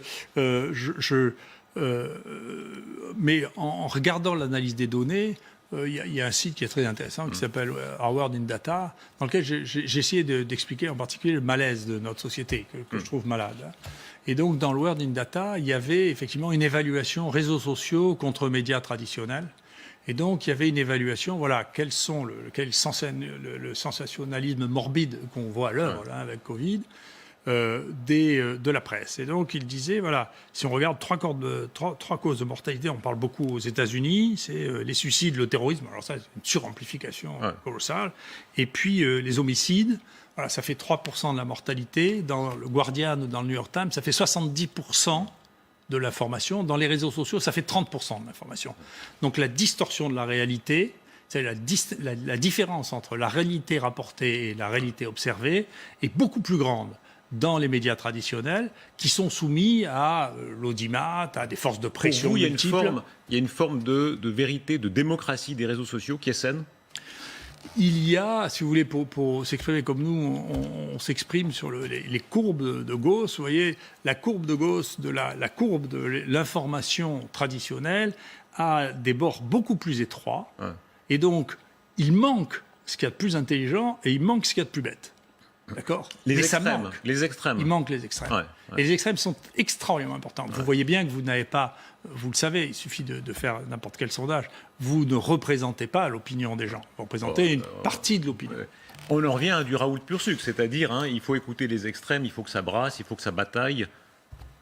mais en regardant l'analyse des données, il y a un site qui est très intéressant qui s'appelle Our World in Data, dans lequel j'ai essayé d'expliquer en particulier le malaise de notre société, que je trouve malade. Et donc, dans le World in Data, il y avait effectivement une évaluation réseaux sociaux contre médias traditionnels. Et donc, il y avait une évaluation, voilà, quel le sensationnalisme morbide qu'on voit à l'heure là, avec Covid, de la presse. Et donc, il disait, voilà, si on regarde trois causes de mortalité, on parle beaucoup aux États-Unis, c'est les suicides, le terrorisme, alors ça, c'est une suramplification colossale, et puis les homicides. Voilà, ça fait 3% de la mortalité. Dans le Guardian, dans le New York Times, ça fait 70% de l'information. Dans les réseaux sociaux, ça fait 30% de l'information. Donc la distorsion de la réalité, c'est la différence entre la réalité rapportée et la réalité observée est beaucoup plus grande dans les médias traditionnels qui sont soumis à l'audimat, à des forces de pression multiples. Il y a une forme de vérité, de démocratie des réseaux sociaux qui est saine ? Il y a, si vous voulez, pour s'exprimer comme nous, on s'exprime sur les courbes de Gauss. Vous voyez, la courbe de Gauss, la courbe de l'information traditionnelle, a des bords beaucoup plus étroits. Et donc, il manque ce qu'il y a de plus intelligent et il manque ce qu'il y a de plus bête. D'accord? Les Mais ça extrêmes. manque. Les extrêmes. Il manque les extrêmes. Ouais, Et les extrêmes sont extraordinairement importants. Vous voyez bien que vous n'avez pas, vous le savez, il suffit de faire n'importe quel sondage, vous ne représentez pas l'opinion des gens. Vous représentez une partie de l'opinion. On en revient à du Raoult pur sucre, c'est-à-dire il faut écouter les extrêmes, il faut que ça brasse, il faut que ça bataille.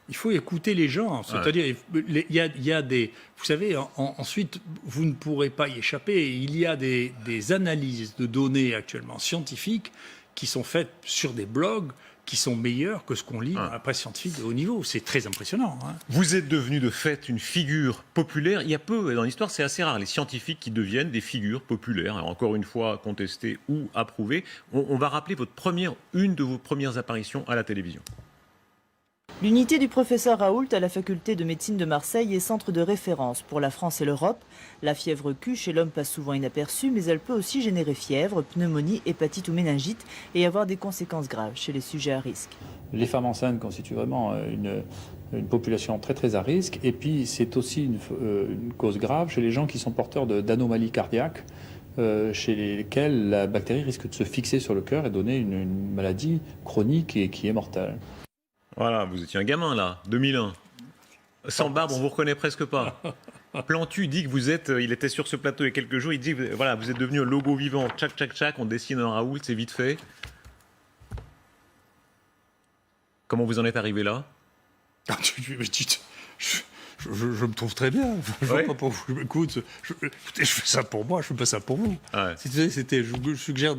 Il faut écouter les gens. C'est-à-dire, il y a des... Vous savez, ensuite, vous ne pourrez pas y échapper. Il y a des analyses de données actuellement scientifiques qui sont faites sur des blogs qui sont meilleures que ce qu'on lit dans la presse scientifique de haut niveau. C'est très impressionnant. Vous êtes devenu de fait une figure populaire. Il y a peu, dans l'histoire, c'est assez rare, les scientifiques qui deviennent des figures populaires. Alors, encore une fois, contestées ou approuvées. On va rappeler une de vos premières apparitions à la télévision. L'unité du professeur Raoult à la faculté de médecine de Marseille est centre de référence pour la France et l'Europe. La fièvre Q chez l'homme passe souvent inaperçue, mais elle peut aussi générer fièvre, pneumonie, hépatite ou méningite et avoir des conséquences graves chez les sujets à risque. Les femmes enceintes constituent vraiment une population très très à risque. Et puis c'est aussi une cause grave chez les gens qui sont porteurs d'anomalies cardiaques, chez lesquelles la bactérie risque de se fixer sur le cœur et donner une maladie chronique et qui est mortelle. Voilà, vous étiez un gamin là, 2001. Sans barbe, on vous reconnaît presque pas. Plantu dit que vous êtes, il était sur ce plateau il y a quelques jours, il dit voilà, vous êtes devenu un logo vivant, tchac tchac tchac, on dessine un Raoult, c'est vite fait. Comment vous en êtes arrivé là? Je me trouve très bien. Je vois pas pour vous. Écoute, écoutez, je fais ça pour moi, je fais pas ça pour vous. Ouais. Je vous suggère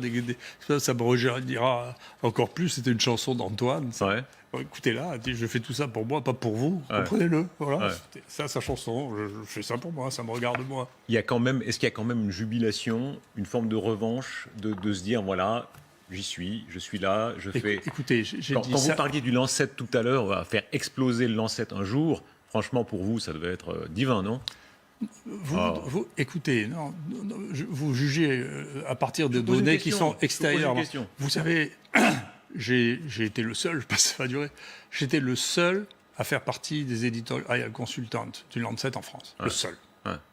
ça me rejaillira encore plus. C'était une chanson d'Antoine. Ouais. Écoutez-la, je fais tout ça pour moi, pas pour vous. Comprenez-le. Voilà. Ouais. C'était ça, sa chanson. Je fais ça pour moi, ça me regarde moi. Est-ce qu'il y a quand même une jubilation, une forme de revanche, de se dire voilà, je suis là, je fais. Écoutez, j'ai quand dit vous parliez du Lancet tout à l'heure, on va faire exploser le Lancet un jour. Franchement, pour vous, ça devait être divin, non? Vous, écoutez, vous jugez à partir de données qui sont extérieures. Vous savez, j'ai été le seul, je pense que ça va durer, j'étais le seul à faire partie des editorial consultants du Lancet en France. Le seul.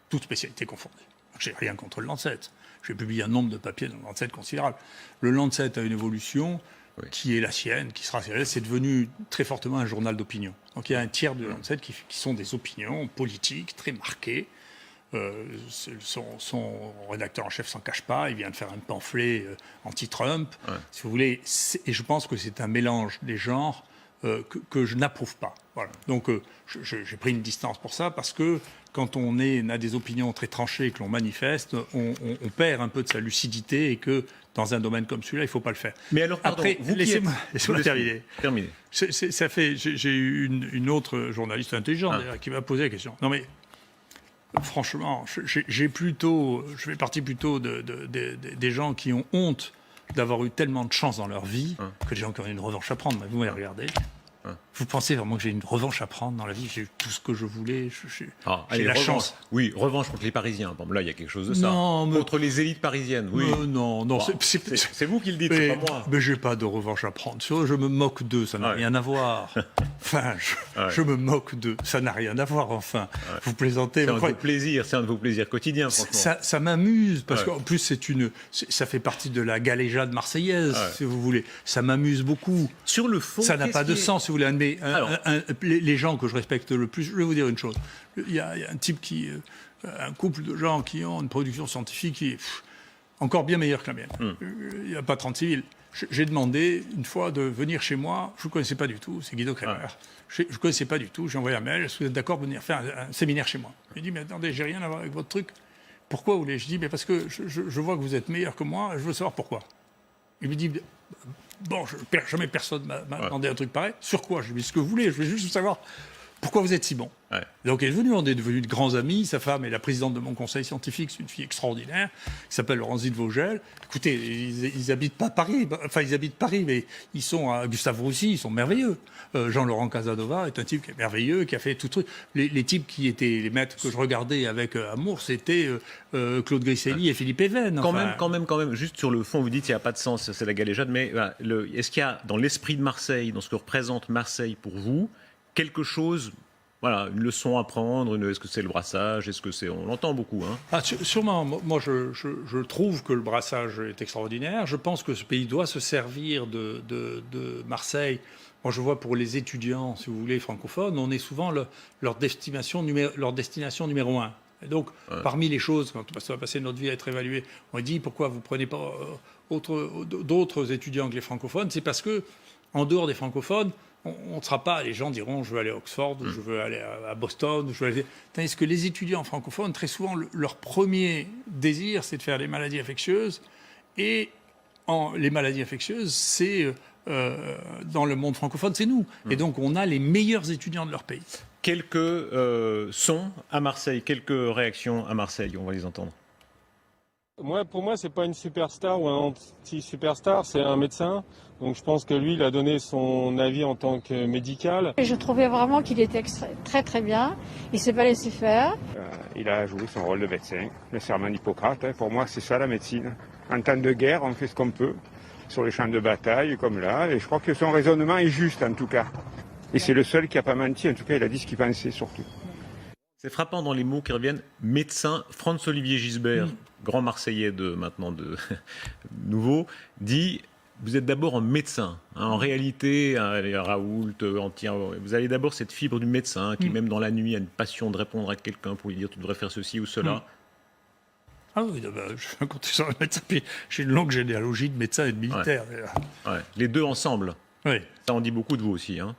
Toute spécialité confondue. J'ai rien contre le Lancet. J'ai publié un nombre de papiers dans le Lancet considérable. Le Lancet a une évolution qui est la sienne, qui sera celle. C'est devenu très fortement un journal d'opinion. Donc il y a un tiers de Lancet qui sont des opinions politiques très marquées. Son rédacteur en chef s'en cache pas. Il vient de faire un pamphlet anti-Trump. Si vous voulez, et je pense que c'est un mélange des genres que je n'approuve pas. Voilà. Donc j'ai pris une distance pour ça parce que quand on a des opinions très tranchées et que l'on manifeste, on perd un peu de sa lucidité et que dans un domaine comme celui-là, il ne faut pas le faire. Mais alors, pardon, après, laissez-moi terminer. Terminez. J'ai eu une autre journaliste intelligente d'ailleurs, qui m'a posé la question. Non mais, franchement, je fais partie plutôt des gens qui ont honte d'avoir eu tellement de chance dans leur vie que des gens qui ont une revanche à prendre. Vous m'avez regardé. Vous pensez vraiment que j'ai une revanche à prendre dans la vie? J'ai eu tout ce que je voulais. J'ai la chance. Oui, revanche contre les Parisiens. Bon, là, il y a quelque chose de ça. Non, mais... Contre les élites parisiennes, oui. Non. C'est vous qui le dites, c'est pas moi. Mais j'ai pas de revanche à prendre. Je me moque d'eux, ça n'a rien à voir. Enfin, je me moque d'eux, ça n'a rien à voir, enfin. Vous plaisantez. C'est un de vos plaisirs quotidiens, franchement. Ça m'amuse, parce qu'en plus, ça fait partie de la galéjade marseillaise, si vous voulez. Ça m'amuse beaucoup. Sur le fond, ça n'a pas de sens, si vous voulez. Mais les gens que je respecte le plus, je vais vous dire une chose. Il y a un type un couple de gens qui ont une production scientifique qui est encore bien meilleure que la mienne. Il n'y a pas 36 000. J'ai demandé une fois de venir chez moi, je ne connaissais pas du tout, c'est Guido Kremer. Je ne connaissais pas du tout, j'ai envoyé un mail, est-ce que vous êtes d'accord pour venir faire un séminaire chez moi? Il dit, mais attendez, j'ai rien à voir avec votre truc. Pourquoi vous voulez? Je dis, mais parce que je vois que vous êtes meilleur que moi, je veux savoir pourquoi. Il me dit, bon, jamais personne m'a demandé un truc pareil. Sur quoi? Je lui dis ce que vous voulez, je veux juste savoir pourquoi vous êtes si bon. Donc elle est venue, on est devenus de grands amis. Sa femme est la présidente de mon conseil scientifique, c'est une fille extraordinaire, qui s'appelle Laurence de Vogel. Écoutez, ils habitent pas Paris, enfin ils habitent Paris, mais ils sont à Gustave Roussy, ils sont merveilleux. Jean-Laurent Casanova est un type qui est merveilleux, qui a fait tout truc. Les types qui étaient les maîtres que je regardais avec amour, c'était Claude Grisselli et Philippe Even. Quand même, juste sur le fond, vous dites qu'il n'y a pas de sens, c'est la galéjade, mais est-ce qu'il y a dans l'esprit de Marseille, dans ce que représente Marseille pour vous, quelque chose voilà, une leçon à prendre, est-ce que c'est le brassage, est-ce que c'est... On l'entend beaucoup, hein. Sûrement. Moi, je trouve que le brassage est extraordinaire. Je pense que ce pays doit se servir de Marseille. Moi, je vois pour les étudiants, si vous voulez, francophones, on est souvent leur destination numéro un. Et donc, parmi les choses, quand on va passer notre vie à être évalué, on dit pourquoi vous ne prenez pas d'autres étudiants que les francophones. C'est parce que, en dehors des francophones, on ne sera pas, les gens diront je veux aller à Oxford, je veux aller à Boston, tandis que les étudiants francophones, très souvent, leur premier désir, c'est de faire des maladies infectieuses. Et les maladies infectieuses, c'est dans le monde francophone, c'est nous. Et donc, on a les meilleurs étudiants de leur pays. Quelques sons à Marseille, quelques réactions à Marseille, on va les entendre. Pour moi, c'est pas une superstar ou un anti-superstar, c'est un médecin. Donc je pense que lui, il a donné son avis en tant que médical. Et je trouvais vraiment qu'il était très très bien. Il s'est pas laissé faire. Il a joué son rôle de médecin, le serment d'Hippocrate. Pour moi, c'est ça la médecine. En temps de guerre, on fait ce qu'on peut, sur les champs de bataille, comme là. Et je crois que son raisonnement est juste, en tout cas. Et c'est le seul qui n'a pas menti. En tout cas, il a dit ce qu'il pensait, surtout. C'est frappant dans les mots qui reviennent. Médecin, Franz-Olivier Gisbert, grand Marseillais de nouveau, dit vous êtes d'abord un médecin. En réalité, Raoult, vous avez d'abord cette fibre du médecin qui, même dans la nuit, a une passion de répondre à quelqu'un pour lui dire tu devrais faire ceci ou cela. Ah oui, je vais compter sur le médecin. Puis j'ai une longue généalogie de médecins et de militaires. Ouais. Les deux ensemble. Oui. Ça en dit beaucoup de vous aussi. Hein.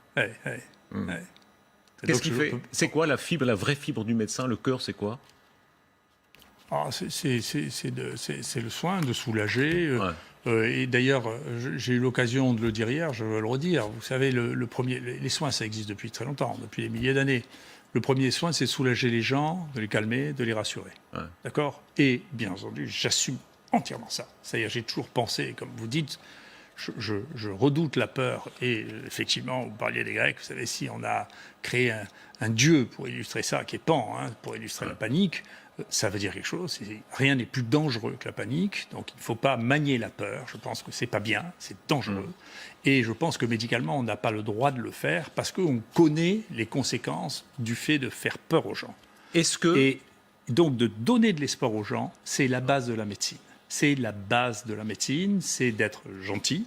Qu'est-ce qui fait C'est quoi la fibre, la vraie fibre du médecin? Le cœur, c'est quoi? C'est le soin de soulager. Et d'ailleurs, j'ai eu l'occasion de le dire hier, je veux le redire. Vous savez, les soins, ça existe depuis très longtemps, depuis des milliers d'années. Le premier soin, c'est de soulager les gens, de les calmer, de les rassurer. D'accord? Et bien entendu, j'assume entièrement ça. C'est-à-dire, j'ai toujours pensé, comme vous dites, je redoute la peur. Et effectivement, vous parliez des Grecs, vous savez, si on a créé un dieu pour illustrer ça, qui est Pan, pour illustrer la panique, ça veut dire quelque chose. Rien n'est plus dangereux que la panique, donc il ne faut pas manier la peur. Je pense que c'est pas bien, c'est dangereux. Et je pense que médicalement, on n'a pas le droit de le faire parce qu'on connaît les conséquences du fait de faire peur aux gens. Et donc de donner de l'espoir aux gens, c'est la base de la médecine. C'est la base de la médecine, c'est d'être gentil,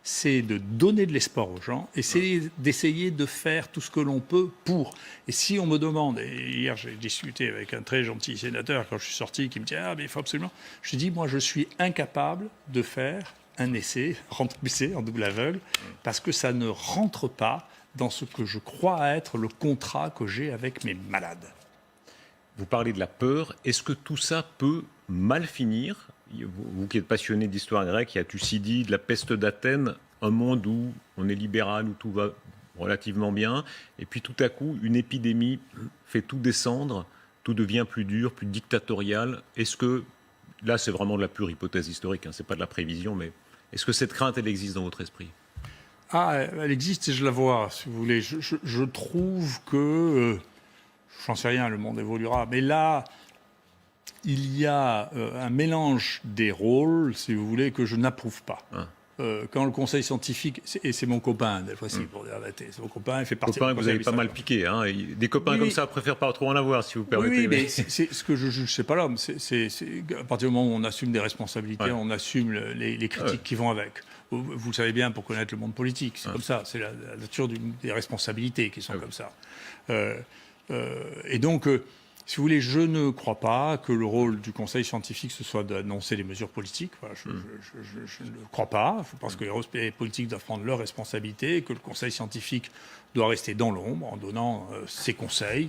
c'est de donner de l'espoir aux gens et c'est d'essayer de faire tout ce que l'on peut pour. Et si on me demande, et hier j'ai discuté avec un très gentil sénateur quand je suis sorti qui me dit « Ah mais il faut absolument », je dis « Moi je suis incapable de faire un essai en double aveugle parce que ça ne rentre pas dans ce que je crois être le contrat que j'ai avec mes malades. » Vous parlez de la peur. Est-ce que tout ça peut mal finir? Vous qui êtes passionné d'histoire grecque, il y a Thucydide, la peste d'Athènes, un monde où on est libéral, où tout va relativement bien, et puis tout à coup, une épidémie fait tout descendre, tout devient plus dur, plus dictatorial. Est-ce que, là c'est vraiment de la pure hypothèse historique, c'est pas de la prévision, mais est-ce que cette crainte, elle existe dans votre esprit? Elle existe et je la vois, si vous voulez. Je trouve que, j'en sais rien, le monde évoluera, mais là, il y a un mélange des rôles, si vous voulez, que je n'approuve pas. Quand le conseil scientifique, et c'est mon copain, des fois, pour dire la c'est mon copain, il fait partie copain, vous avez pas mal piqué, hein. Des copains comme ça préfèrent pas trop en avoir, si vous permettez. Oui, mais c'est ce que je juge, c'est pas l'homme. C'est à partir du moment où on assume des responsabilités, on assume les critiques qui vont avec. Vous le savez bien pour connaître le monde politique, c'est comme ça, c'est la nature des responsabilités qui sont comme ça. Et donc, si vous voulez, je ne crois pas que le rôle du Conseil scientifique, ce soit d'annoncer des mesures politiques. Voilà, je ne crois pas. Je pense que les politiques doivent prendre leurs responsabilités, que le Conseil scientifique doit rester dans l'ombre en donnant ses conseils.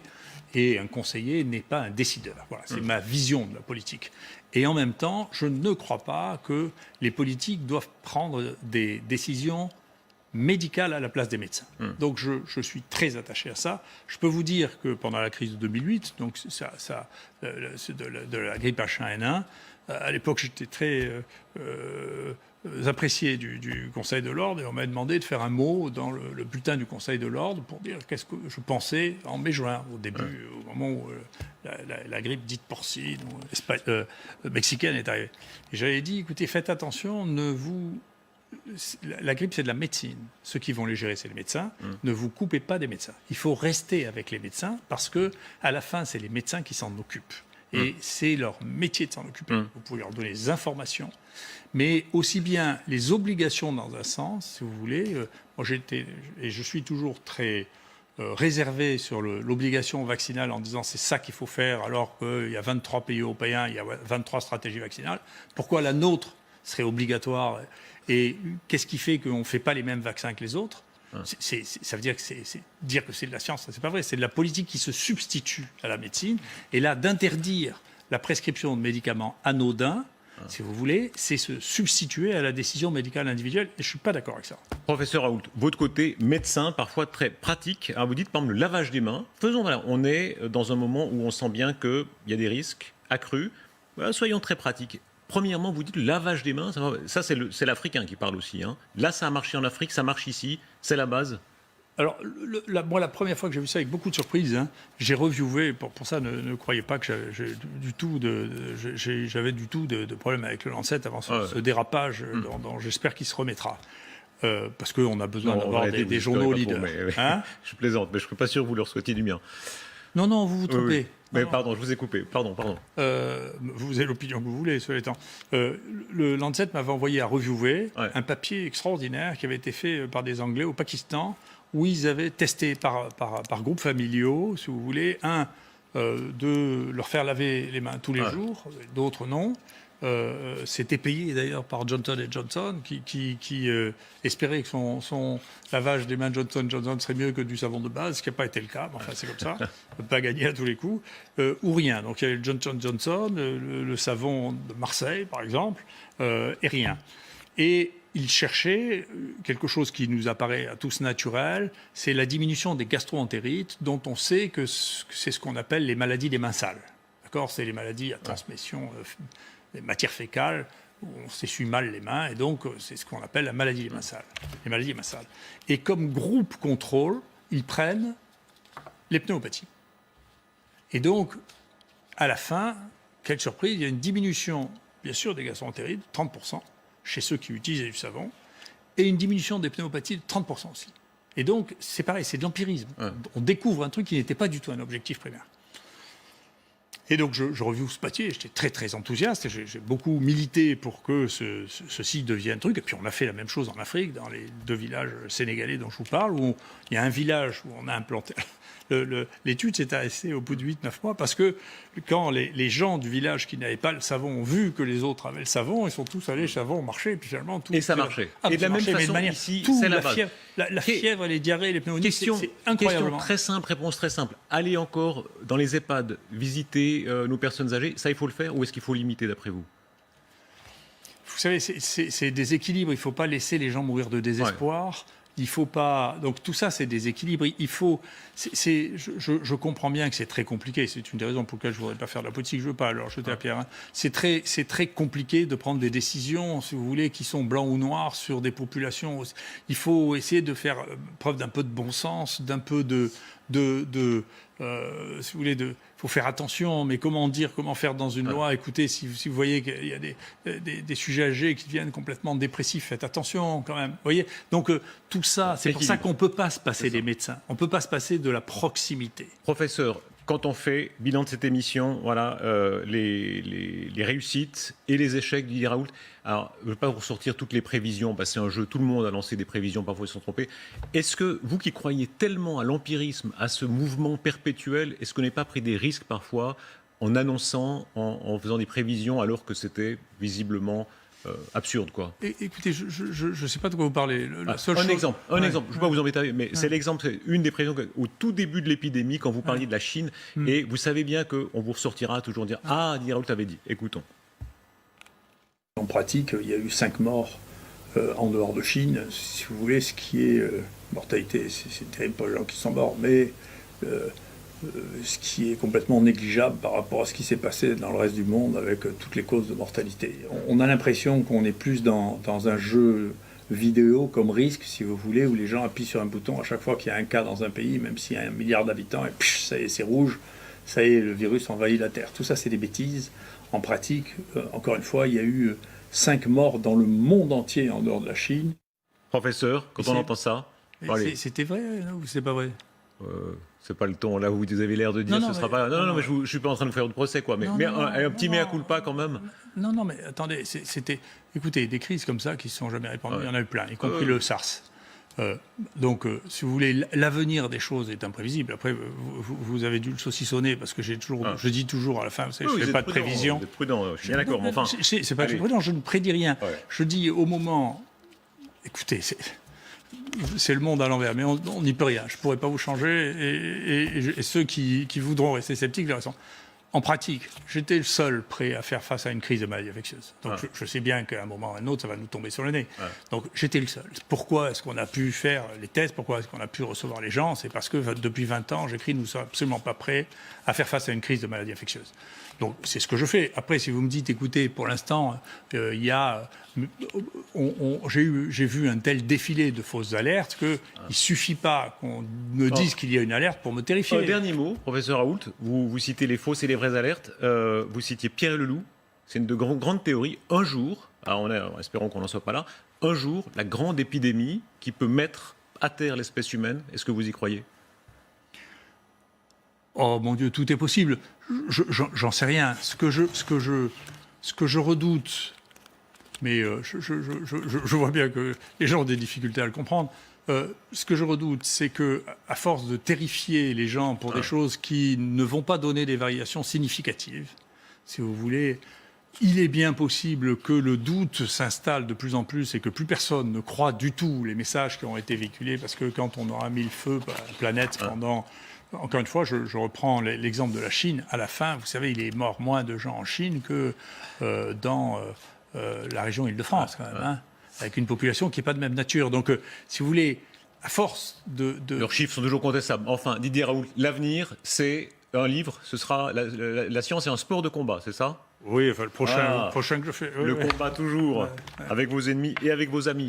Et un conseiller n'est pas un décideur. Voilà, c'est ma vision de la politique. Et en même temps, je ne crois pas que les politiques doivent prendre des décisions médicale à la place des médecins. Donc je suis très attaché à ça. Je peux vous dire que pendant la crise de 2008, donc de la grippe H1N1, à l'époque j'étais très apprécié du Conseil de l'Ordre et on m'a demandé de faire un mot dans le bulletin du Conseil de l'Ordre pour dire qu'est-ce que je pensais en mai-juin, au début, au moment où la grippe dite porcine ou mexicaine est arrivée. Et j'avais dit, écoutez, faites attention, ne vous la grippe, c'est de la médecine. Ceux qui vont les gérer, c'est les médecins. Ne vous coupez pas des médecins. Il faut rester avec les médecins parce que, à la fin, c'est les médecins qui s'en occupent. Et c'est leur métier de s'en occuper. Vous pouvez leur donner des informations, mais aussi bien les obligations dans un sens, si vous voulez. Moi, et je suis toujours très réservé sur l'obligation vaccinale en disant c'est ça qu'il faut faire alors qu'il y a 23 pays européens, il y a 23 stratégies vaccinales. Pourquoi la nôtre serait obligatoire? Et qu'est-ce qui fait qu'on ne fait pas les mêmes vaccins que les autres? Ça veut dire que dire que c'est de la science, c'est pas vrai. C'est de la politique qui se substitue à la médecine. Et là, d'interdire la prescription de médicaments anodins, si vous voulez, c'est se substituer à la décision médicale individuelle. Et je ne suis pas d'accord avec ça. Professeur Raoult, votre côté médecin, parfois très pratique. Alors vous dites, par exemple, le lavage des mains. On est dans un moment où on sent bien qu'il y a des risques accrus. Voilà, soyons très pratiques. Premièrement, vous dites le lavage des mains, ça c'est l'Africain qui parle aussi. Hein. Là, ça a marché en Afrique, ça marche ici, c'est la base. Alors, moi, la première fois que j'ai vu ça avec beaucoup de surprises, j'ai reviewé, pour ça, ne croyez pas que j'avais du tout de problème avec le Lancet avant ce dérapage dont j'espère qu'il se remettra. Parce qu'on a besoin d'avoir des journaux leaders. Je plaisante, mais je ne suis pas sûr que vous leur souhaitiez du bien. Non, vous vous trompez. Oui. Mais pardon, je vous ai coupé. Pardon. Vous avez l'opinion que vous voulez, cela étant. Le Lancet m'avait envoyé à reviewer un papier extraordinaire qui avait été fait par des Anglais au Pakistan, où ils avaient testé par groupes familiaux, si vous voulez, de leur faire laver les mains tous les jours, d'autres non. C'était payé d'ailleurs par Johnson & Johnson qui espérait que son lavage des mains de Johnson & serait mieux que du savon de base, ce qui n'a pas été le cas, mais enfin c'est comme ça, on ne peut pas gagner à tous les coups, ou rien. Donc il y avait le Johnson & Johnson, le savon de Marseille par exemple, et rien. Et il cherchait quelque chose qui nous apparaît à tous naturel, c'est la diminution des gastro-entérites, dont on sait que c'est ce qu'on appelle les maladies des mains sales. D'accord ? C'est les maladies à transmission des matières fécales, où on s'essuie mal les mains, et donc c'est ce qu'on appelle la maladie des mains sales, les maladies des mains sales. Et comme groupe contrôle, ils prennent les pneumopathies. Et donc, à la fin, quelle surprise, il y a une diminution, bien sûr, des gastro-entérites, 30%, chez ceux qui utilisent du savon, et une diminution des pneumopathies de 30% aussi. Et donc, c'est pareil, c'est de l'empirisme. On découvre un truc qui n'était pas du tout un objectif primaire. Et donc, je review ce papier, j'étais très, très enthousiaste, et j'ai beaucoup milité pour que ceci devienne truc. Et puis, on a fait la même chose en Afrique, dans les 2 villages sénégalais dont je vous parle, où il y a un village où on a implanté... L'étude s'est arrêtée au bout de 8-9 mois, parce que quand les gens du village qui n'avaient pas le savon ont vu que les autres avaient le savon, ils sont tous allés chez savon, marché, et puis finalement... Et ça marchait. Et de la même façon, ici, c'est la base. La fièvre, les diarrhées, les pneumonies, c'est incroyablement... Question très simple, réponse très simple. Allez encore dans les EHPAD, visiter nos personnes âgées, ça il faut le faire, ou est-ce qu'il faut limiter d'après vous? Vous savez, c'est des équilibres, il ne faut pas laisser les gens mourir de désespoir. Il faut pas. Donc tout ça, c'est des équilibres. Il faut. Je comprends bien que c'est très compliqué. C'est une des raisons pour lesquelles je voudrais pas faire de la politique. Je veux pas alors jeter la pierre. C'est très compliqué de prendre des décisions, si vous voulez, qui sont blancs ou noirs sur des populations. Il faut essayer de faire preuve d'un peu de bon sens, d'un peu si vous voulez, faut faire attention, mais comment faire dans une loi? Écoutez, si vous voyez qu'il y a des sujets âgés qui deviennent complètement dépressifs, faites attention quand même. Vous voyez? Donc tout ça, c'est pour ça qu'on ne peut pas se passer des médecins. On ne peut pas se passer de la proximité. Professeur, quand on fait bilan de cette émission, voilà, les réussites et les échecs de Didier Raoult. Alors, je ne veux pas vous ressortir toutes les prévisions, parce que c'est un jeu, tout le monde a lancé des prévisions, parfois ils se sont trompés. Est-ce que vous qui croyez tellement à l'empirisme, à ce mouvement perpétuel, est-ce qu'on n'est pas pris des risques parfois en annonçant, en faisant des prévisions alors que c'était visiblement absurde, quoi? Écoutez, je ne sais pas de quoi vous parlez. Un exemple, je ne veux pas vous embêter, mais c'est l'exemple, c'est une des prévisions au tout début de l'épidémie, quand vous parliez de la Chine, et vous savez bien qu'on vous ressortira toujours dire « Ah, Didier Raoult avait dit ». Écoutons. En pratique, il y a eu 5 morts en dehors de Chine, si vous voulez, ce qui est mortalité, c'est terrible pour les gens qui sont morts, mais ce qui est complètement négligeable par rapport à ce qui s'est passé dans le reste du monde avec toutes les causes de mortalité. On a l'impression qu'on est plus dans un jeu vidéo comme Risque, si vous voulez, où les gens appuient sur un bouton à chaque fois qu'il y a un cas dans un pays, même s'il y a 1 milliard d'habitants, et pff, ça y est, c'est rouge, ça y est, le virus envahit la Terre. Tout ça, c'est des bêtises. En pratique, encore une fois, il y a eu 5 morts dans le monde entier en dehors de la Chine. Professeur, quand on entend ça, C'était vrai ou c'est pas vrai? c'est pas le ton là où vous avez l'air de dire Non, ce sera pas. Non, mais je suis pas en train de faire de procès, quoi. Mais un petit mea culpa quand même. Non, mais attendez, écoutez, des crises comme ça qui ne se sont jamais répandues, il y en a eu plein, y compris le SARS. Donc, si vous voulez, l'avenir des choses est imprévisible. Après, vous avez dû le saucissonner parce que je dis toujours à la fin, je ne fais pas de prévision. Vous êtes prudent, je suis bien d'accord. Mais enfin, c'est pas que je suis prudent, je ne prédis rien. Ouais. Je dis au moment, écoutez, c'est le monde à l'envers, mais on n'y peut rien. Je ne pourrais pas vous changer et ceux qui voudront rester sceptiques, les raisons. En pratique, j'étais le seul prêt à faire face à une crise de maladie infectieuse. Donc je sais bien qu'à un moment ou à un autre, ça va nous tomber sur le nez. Donc j'étais le seul. Pourquoi est-ce qu'on a pu faire les tests? Pourquoi est-ce qu'on a pu recevoir les gens? C'est parce que depuis 20 ans, j'écris, nous ne sommes absolument pas prêts à faire face à une crise de maladie infectieuse. Donc c'est ce que je fais. Après, si vous me dites, écoutez, pour l'instant, j'ai vu un tel défilé de fausses alertes qu'il ne suffit pas qu'on me dise qu'il y a une alerte pour me terrifier. Dernier mot, professeur Raoult, vous citez les fausses et les vraies alertes. Vous citiez Pierre Leloup, c'est une de grandes théories. Un jour, espérons qu'on n'en soit pas là, un jour, la grande épidémie qui peut mettre à terre l'espèce humaine, est-ce que vous y croyez? Oh mon Dieu, tout est possible. J'en sais rien. Ce que je redoute, mais je vois bien que les gens ont des difficultés à le comprendre. Ce que je redoute, c'est que, à force de terrifier les gens pour des choses qui ne vont pas donner des variations significatives, si vous voulez, il est bien possible que le doute s'installe de plus en plus et que plus personne ne croit du tout les messages qui ont été véhiculés, parce que quand on aura mis le feu à la planète pendant... Encore une fois, je reprends l'exemple de la Chine. À la fin, vous savez, il est mort moins de gens en Chine que dans la région Île-de-France, quand même, hein, avec une population qui n'est pas de même nature. Donc, si vous voulez, à force de... Leurs chiffres sont toujours contestables. Enfin, Didier Raoult, l'avenir, c'est un livre, ce sera la science est un sport de combat, c'est ça? Oui, enfin, le prochain que je fais. Le combat toujours, avec vos ennemis et avec vos amis.